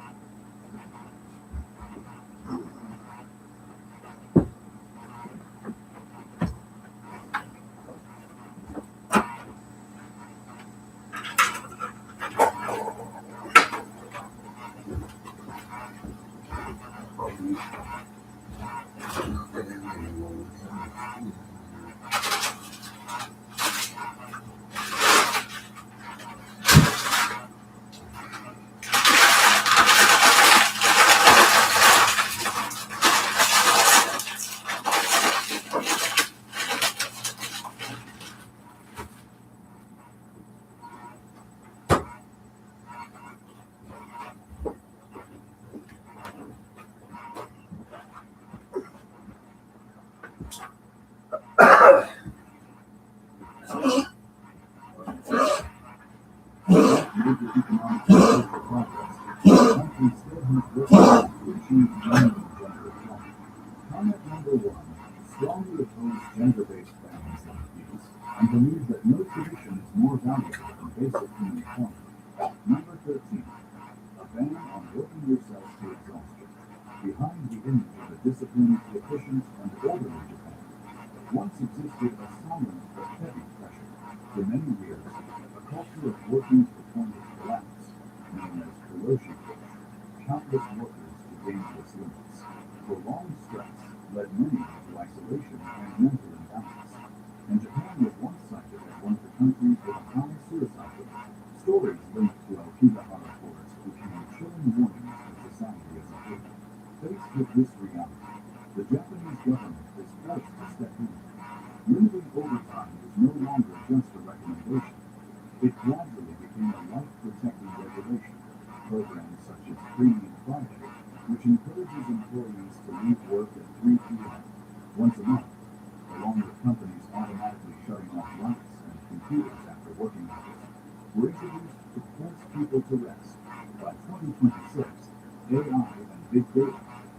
Major economic and social progress, the country still has work to achieve minimum gender equality. Comment number one: strongly oppose gender-based families like these and believe that no tradition is more valuable than basic human equality. Number 13: a ban on working yourselves to exhaustion. Behind the image of a disciplined, efficient, and orderly Japan once existed a silent but heavy pressure. For many years, a culture of working to the point of collapse, known as corrosion push, countless workers to dangerous limits. Prolonged stress led many into isolation and mental imbalance. And Japan was once cited as one of the countries with a high suicide rate. Stories linked to Aokigahara Forest became chilling warnings for society as a whole. Faced with this reality, the Japanese government was forced to step in. Limiting overtime was no longer just a recommendation. It gradually became a life-protecting regulation. Programs such as Premium Friday, which encourages employees to leave work at 3 p.m. once a month, along with companies automatically shutting off lights and computers after working hours, were introduced to force people to rest. By 2026, AI and big data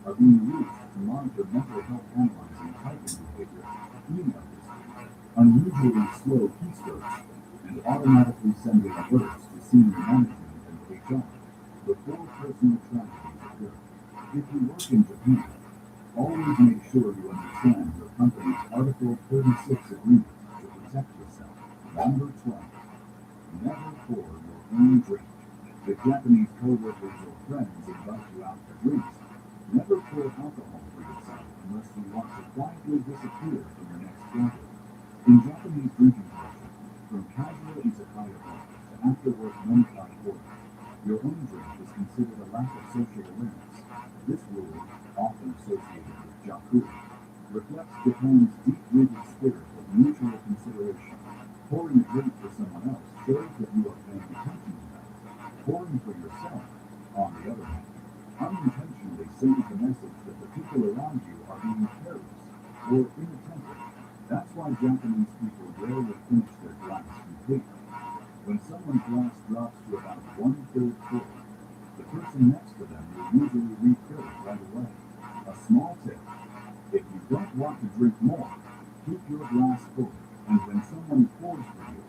are being used to monitor mental health, analyzing typing behavior, email history, unusually slow keystrokes, and automatically sending alerts to senior management and HR before personal tragedies occur. If you work in Japan, always make sure you understand your company's Article 36 agreement to protect yourself. Number 12. Never pour your own drink. If Japanese co-workers or friends invite you out for drinks, never pour alcohol for yourself unless you want to quietly disappear from your next gathering. In Japanese drinking culture, from casual izakaya bars to after-work non-five orders, your own drink is considered a lack of social awareness. This rule, often associated with jaku, reflects Japan's deep-rooted spirit of mutual consideration. Pouring a drink for someone else shows that you are paying attention to them. Pouring for yourself, on the other hand, unintentionally sends the message that the people around you are being careless or inattentive. That's why Japanese people rarely finish their glass completely. When someone's glass drops to about 1/3 full, the person next to them will usually refill it right away. A small tip: if you don't want to drink more, keep your glass full, and when someone pours for you,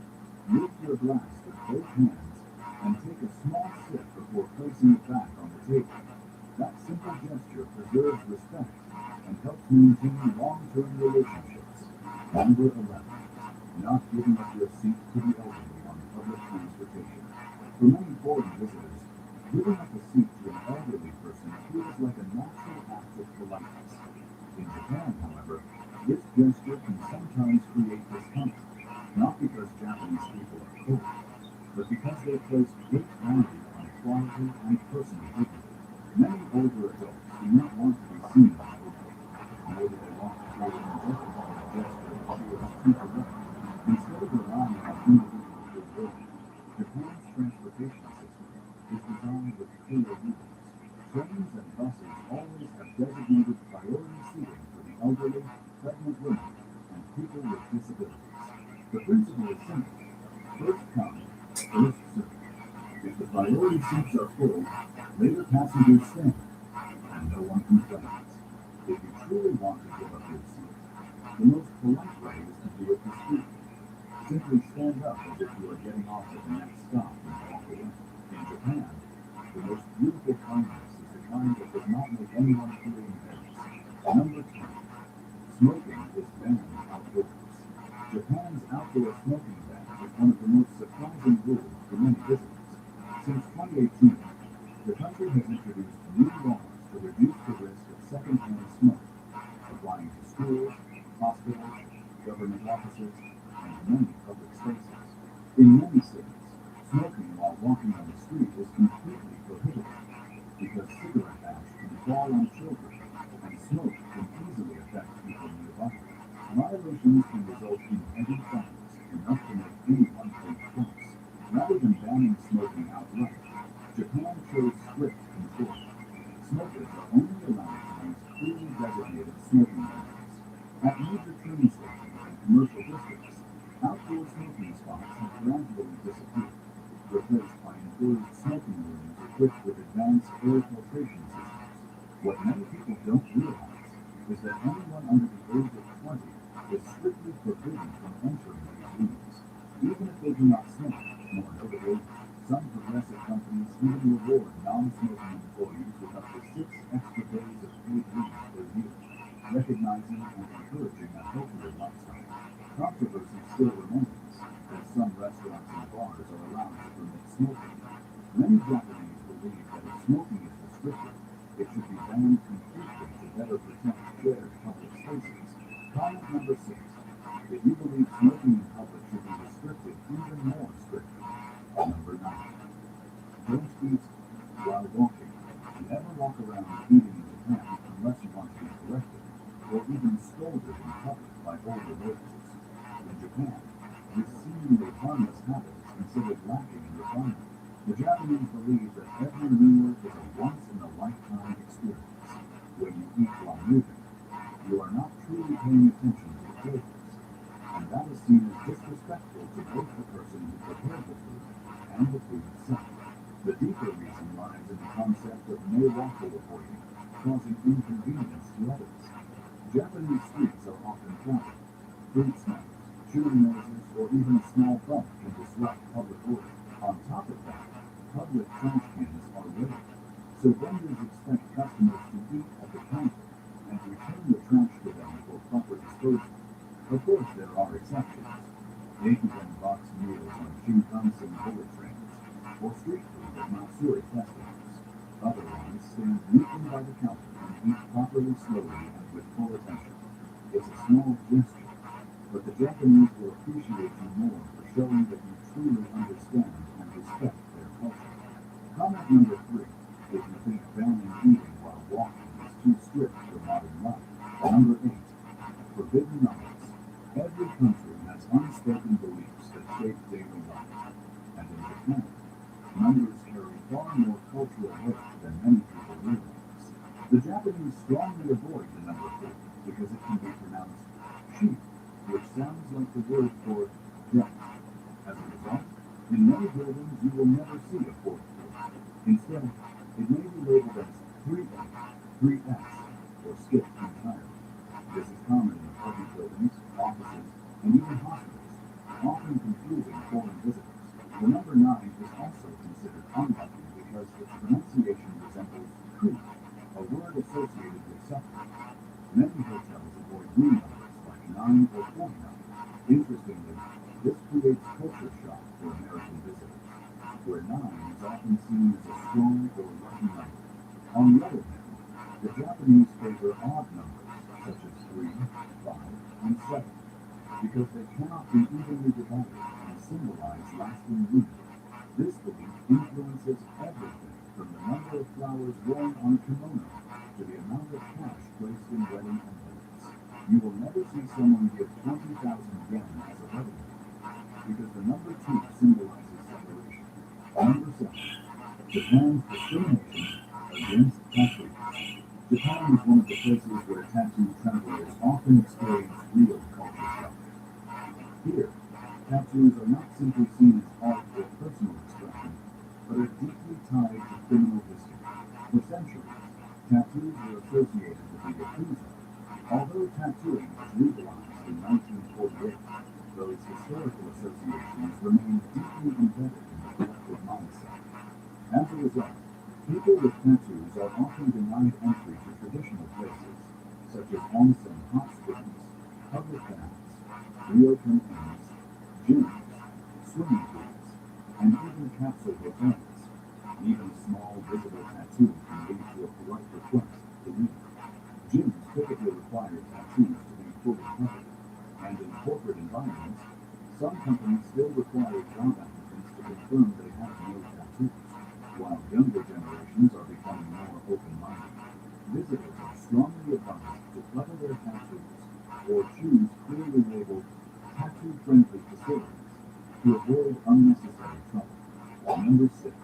lift your glass with both hands and take a small sip before placing it back on the table. That simple gesture preserves respect and helps maintain long-term relationships. Number 11. Not giving up your seat to the elderly on public transportation. For many foreign visitors, giving up a seat to an elderly person feels like a natural act of politeness. In Japan, however, this gesture can sometimes create discomfort, not because Japanese people are cold, but because they place great value on quality and personal dignity. Many older adults do not want to be seen as old, nor do they want to feel indifferent by a gesture that feels too direct. Instead of relying on individual goodwill, Japan's transportation system is designed with clear rules. Trains and buses always have designated priority seating for the elderly, pregnant women, and people with disabilities. The principle is simple: first come, first served. If the priority seats are full, later passengers stand, and no one complains. If you truly want to give up your seat, the most polite way is to do it discreetly. Simply stand up as if you are getting off at the next stop and walk away. In Japan, the most beautiful kindness is the kind that does not make anyone feel embarrassed. Number 10. Smoking is banned outdoors. Japan's outdoor smoking ban is one of the most surprising rules for many visitors. Since 2018, the country has introduced new laws to reduce the risk of secondhand smoke, applying to schools, hospitals, government offices, and many public spaces. In many cities, smoking while walking on the street is completely prohibited because cigarette ash can fall on children and smoke can easily affect people nearby. Violations can result in heavy fines, enough to make anyone pay twice. Rather than banning smoking outright, Japan chose strict control. Smokers are only allowed to use clearly designated smoking areas. At number 6. If you believe smoking in public should be restricted even more strictly. Number 9. Don't eat while walking. Never walk around eating in Japan unless you want to be corrected or even scolded in public by older locals. In Japan, this seemingly harmless habit is considered lacking in refinement. The Japanese believe that every meal is a once-in-a-lifetime experience. When you eat while moving, you are not truly paying attention to the flavors, and that is seen as disrespectful to both the person who prepared the food and the food itself. The deeper reason lies in the concept of no waffle avoiding, causing inconvenience to others. Japanese streets are often crowded. Fruit smells, chewing noises, or even a small bump can disrupt public order. On top of that, public trash cans are rare, so vendors expect customers to eat at the counter and return the trash to them for proper disposal. Of course, there are exceptions. Yankee-gun box meals on Shinkansen bullet trains, or street food at Matsuri festivals. Otherwise, stand neatly by the counter and eat properly, slowly, and with full attention. It's a small gesture, but the Japanese will appreciate you more for showing that you truly understand and respect their culture. Comment number 3. If you think banning eating while walking is too strict for modern life. Number 8. Forbidden knowledge. Every country has unspoken beliefs that shape daily life, and in Japan, numbers carry far more cultural weight than many people realize. The Japanese strongly avoid the number 4 because it can be pronounced sheep, which sounds like the word for death. As a result, in many buildings you will never see a fourth floor. Instead, it may be labeled as 3A, 3S, or skipped entirely. This is common in apartment buildings, offices, and even hospitals, often confusing foreign visitors. The number 9 is also considered unlucky because its pronunciation resembles ku, a word associated with suffering. Many hotels avoid room numbers like 9 or 49. Interestingly, this creates culture shock for American visitors, where 9 is often seen as a strong or lucky number. On the other hand, the Japanese favor odd numbers, such as 3, 5, and 7, because they cannot be evenly divided and symbolize lasting unity. This belief influences everything from the number of flowers worn on a kimono to the amount of cash placed in wedding envelopes. You will never see someone give 20,000 yen as a wedding gift, because the number 2 symbolizes separation. Number 7. Japan's discrimination against tattoos. Japan is one of the places where tattoo travelers often experience real culture shock. Here, tattoos are not simply seen as art or personal expression, but are deeply tied to criminal history. For centuries, tattoos were associated with the Yakuza. Although tattooing was legalized in 1948, those historical associations remain deeply embedded in the collective mindset. As a result, people with tattoos are often denied entry to traditional places, such as onsen hot springs, public baths, ryokan inns, gyms, swimming pools, and even capsule hotels. Even a small visible tattoo can lead to a polite request to leave. Gyms typically require tattoos to be fully covered, and in corporate environments, some companies still require job applicants to confirm they have no tattoos. While younger generations are becoming more open-minded, visitors are strongly advised to cover their tattoos or choose clearly labeled tattoo-friendly facilities to avoid unnecessary trouble. Number 6.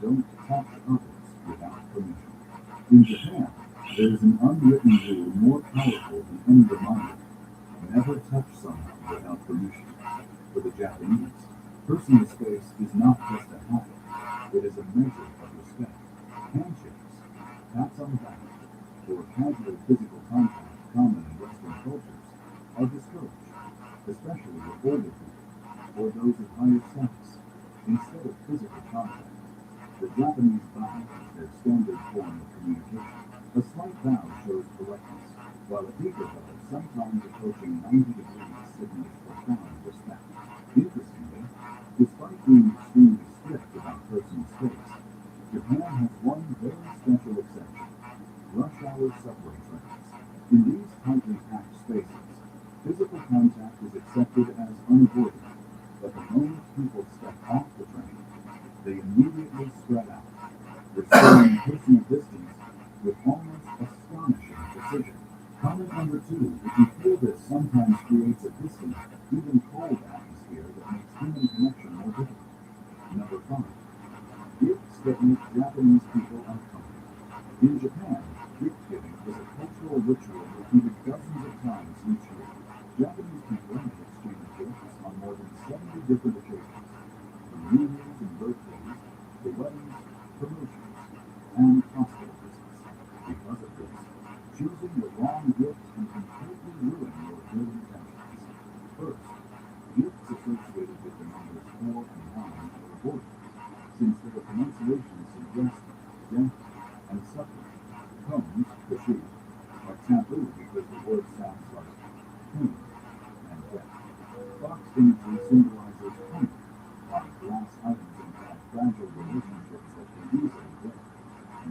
Don't touch others without permission. In Japan, there is an unwritten rule more powerful than any reminder: never touch someone without permission. For the Japanese, personal space is not just a habit, it is a measure of respect. Handshakes, pats on the back, or casual physical contact common in Western cultures are discouraged, especially with older people or those of higher status. Instead of physical contact, the Japanese bow is their standard form of communication. A slight bow shows politeness, while a deeper bow, sometimes approaching 90 degrees, signals profound respect. Interestingly, despite being extremely strict about personal space, Japan has one very special exception: rush hour subway trains. In these tightly packed spaces, contact is accepted as unavoidable, but the moment people step off the train, they immediately spread out, restoring personal distance with almost astonishing precision. Comment number 2. If you feel this sometimes creates a distant, even cold atmosphere that makes human connection more difficult. Number 5. Gifts that make Japanese people uncomfortable. In Japan, gift giving is a cultural ritual repeated dozens of times each year. Japanese people may exchange gifts on more than 70 different occasions, from New Year's and birthdays to weddings, promotions, and hospital visits. Because of this, choosing the wrong gift can completely ruin your good intentions. First, gifts associated with the numbers 4 and 9 are avoided, since their pronunciation suggests death and suffering. Cones, the shoe, are taboo because the word sounds like pain and death. Box imagery symbolizes pain, like glass items imply fragile relationships that can easily break.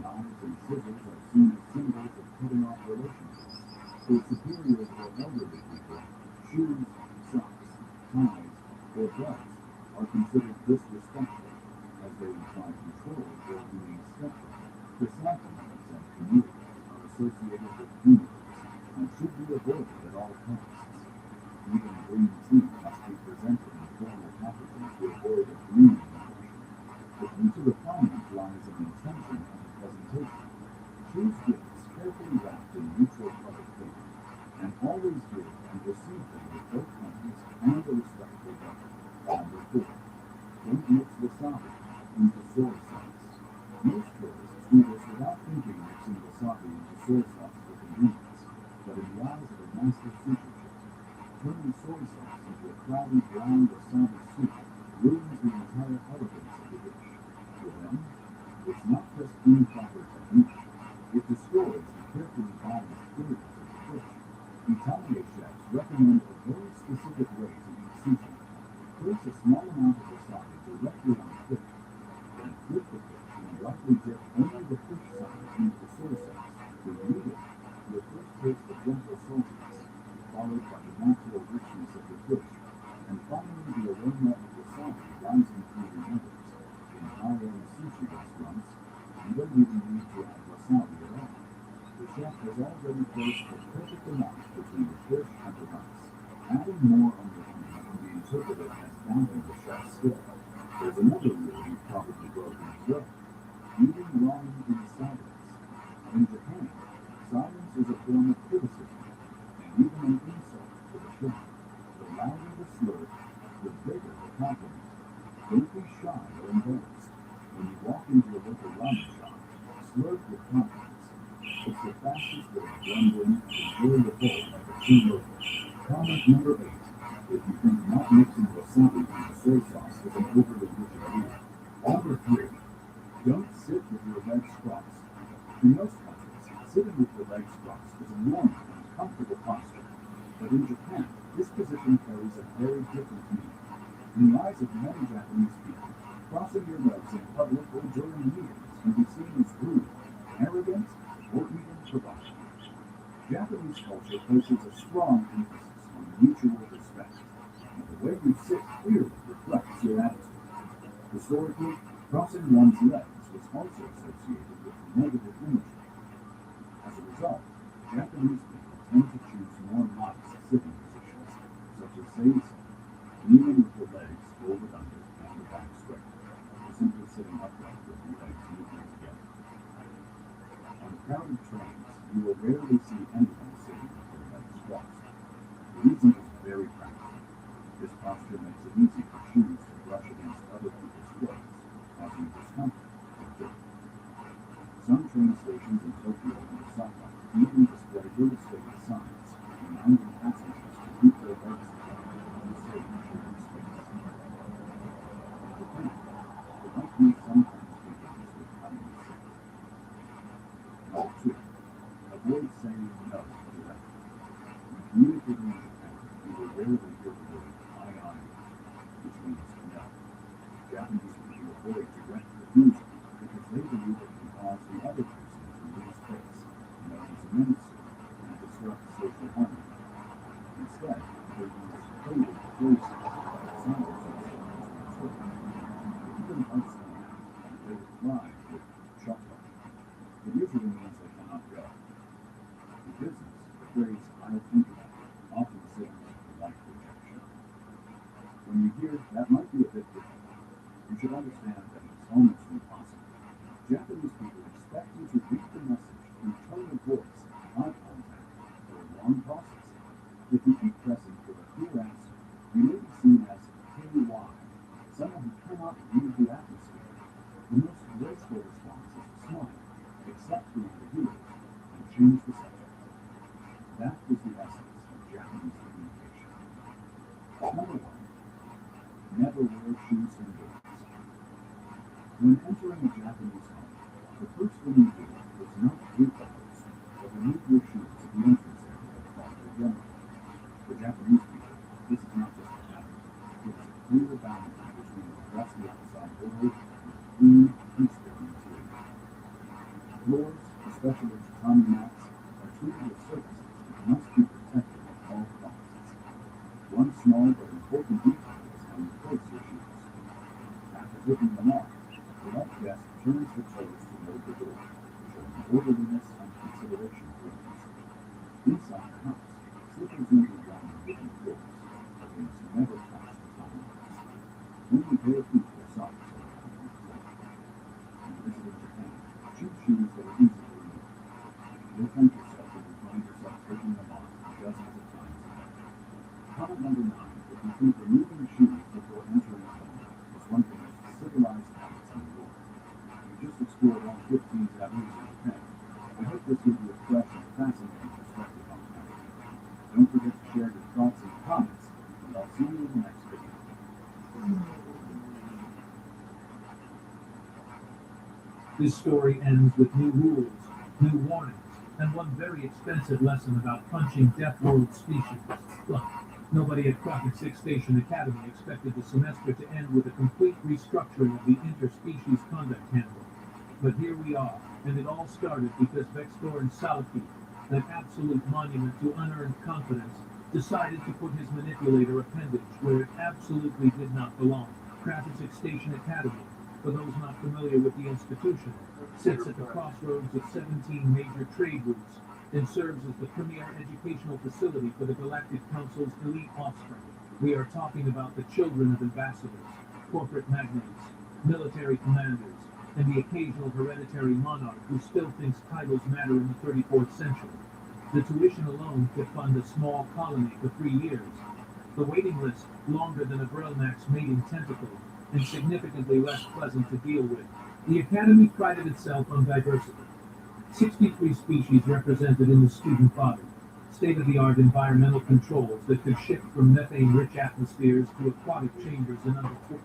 Knives and scissors are seen as symbols of cutting off relationships. For superior or elderly people, shoes, socks, ties, or gloves are considered disrespectful, as they imply control or being stepped on. Chrysanthemums and camellias are associated with funerals and should be avoided at all costs. Even green tea must be presented in formal packaging to avoid a green impression. The key to refinement lies in intention and presentation. Choose gifts carefully wrapped in neutral colored paper, and always give and receive them with both hands and a respectful bow. Number 4. Don't mix wasabi into soy sauce. Most tourists do this without thinking mixing wasabi into soy sauce for convenience, but in the eyes of a master sushi chef, turning soy sauce into a cloudy brown wasabi soup ruins the entire elegance of the dish. For them, it's not just improper technique, it destroys the carefully balanced flavors of the fish. Italian chefs recommend a very specific way to eat sushi. Place a small amount of wasabi directly on the fish, then flip the fish and lightly dip only the fish side into the soy sauce. Immediately, you'll first taste the gentle saltiness, followed by the natural richness of the fish, and finally the aroma of wasabi rising through the others. In high-end sushi restaurants, you don't even need to add wasabi at all. The chef has already placed the perfect amount between the fish and the rice. Adding more on your own can be interpreted as doubting the chef's skill. There's another rule you've probably broken as well: eating ramen in silence. In Japan, silence is a form of criticism, and even an insult to the chef. The louder the slur, the bigger the compliment. Don't be shy or embarrassed. When you walk into a local ramen shop, slurp with confidence. It's the fastest way to blend in and enjoy the bowl like a true local. Comment number 8. If you think not mixing wasabi into soy sauce is an overly rigid rule. Number 3. Don't sit with your legs crossed. In most countries, sitting with your legs crossed is a normal and comfortable posture. But in Japan, this position carries a very different meaning. In the eyes of many Japanese people, crossing your legs in public or during meetings can be seen as rude, arrogant, or even provocative. Japanese culture places a strong emphasis on mutual respect, and the way you sit clearly reflects your attitude. Historically, crossing one's legs was also associated with negative imagery. As a result, Japanese people tend to choose more modest sitting positions, such as seisei, kneeling with the legs folded under and the back straight, or simply sitting upright with the legs moving together. On crowded trains, you will rarely see anyone sitting with their legs crossed. The reason is very practical. This posture makes it easy for shoes to brush against other people's clothes, causing discomfort or dirt. Some train stations in Tokyo and Osaka even display illustrated signs reminding passengers to keep their legs together and stay in shared space. The thing, it might be sometimes dangerous with cutting the seat. Number 2. Avoid saying no directly. When communicating in Japan, you will rarely hear the word aye, which means no. Japanese people avoid direct refusal because they believe it can cause the other person to lose face, known as immense keep pressing for a clear answer, you may be seen as KY, someone who cannot read the atmosphere. The most graceful response is to smile, accept the ambiguity, and change the subject. That is the essence of Japanese communication. Number 1. Never wear shoes indoors. When entering a Japanese home, the first thing you do is not greet the host, but remove your shoes at the entrance area of the yama. For Japanese people, this is not just a habit, it is a clear boundary between the dusty outside world and the clean, peaceful interior. Floors, especially tatami mats, are treated as surfaces that must be protected at all costs. One small but important detail is how you place your shoes. After taking them off, the right guest turns her toes toward the door, showing orderliness and consideration for others. Inside the house, slippers may be worn on wooden floors, but they must never touch the tile mats. Only bare feet or socks are allowed on the floor. When visiting Japan, choose shoes that are easy to remove. You'll thank yourself when you find yourself taking them off dozens of times a day. Comment number 9, if you think removing shoes before entering a home is one of the most civilized habits in the world. You just explored all 15 taboos in Japan. I hope this gives you a fresh and fascinating perspective on the matter. Don't forget to share your thoughts in the comments, and I'll see you in the next video. This story ends with new rules, new warnings, and one very expensive lesson about punching deaf world species. Look, nobody at Crockett Six Station Academy expected the semester to end with a complete restructuring of the interspecies conduct handbook. But here we are, and it all started because Vextor Salaki, an absolute monument to unearned confidence, decided to put his manipulator appendage where it absolutely did not belong. Crockett Six Station Academy, for those not familiar with the institution, sits at the crossroads of 17 major trade routes and serves as the premier educational facility for the Galactic Council's elite offspring. We are talking about the children of ambassadors, corporate magnates, military commanders, and the occasional hereditary monarch who still thinks titles matter in the 34th century. The tuition alone could fund a small colony for 3 years. The waiting list longer than a Brelnak's mating tentacle, and significantly less pleasant to deal with. The Academy prided itself on diversity. 63 species represented in the student body, state-of-the-art environmental controls that could shift from methane-rich atmospheres to aquatic chambers in under 4.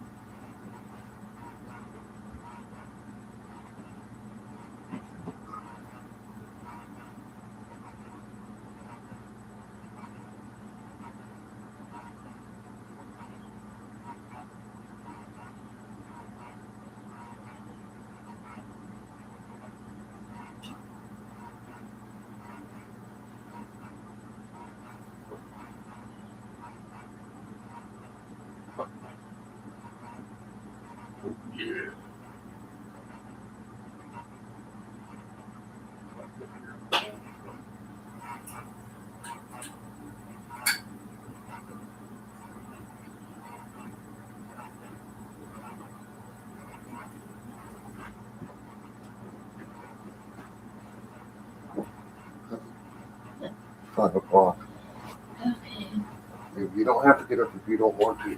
Five o'clock. Okay. You don't have to get up if you don't want to.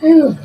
Whew.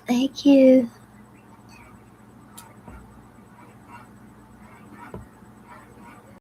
Thank you.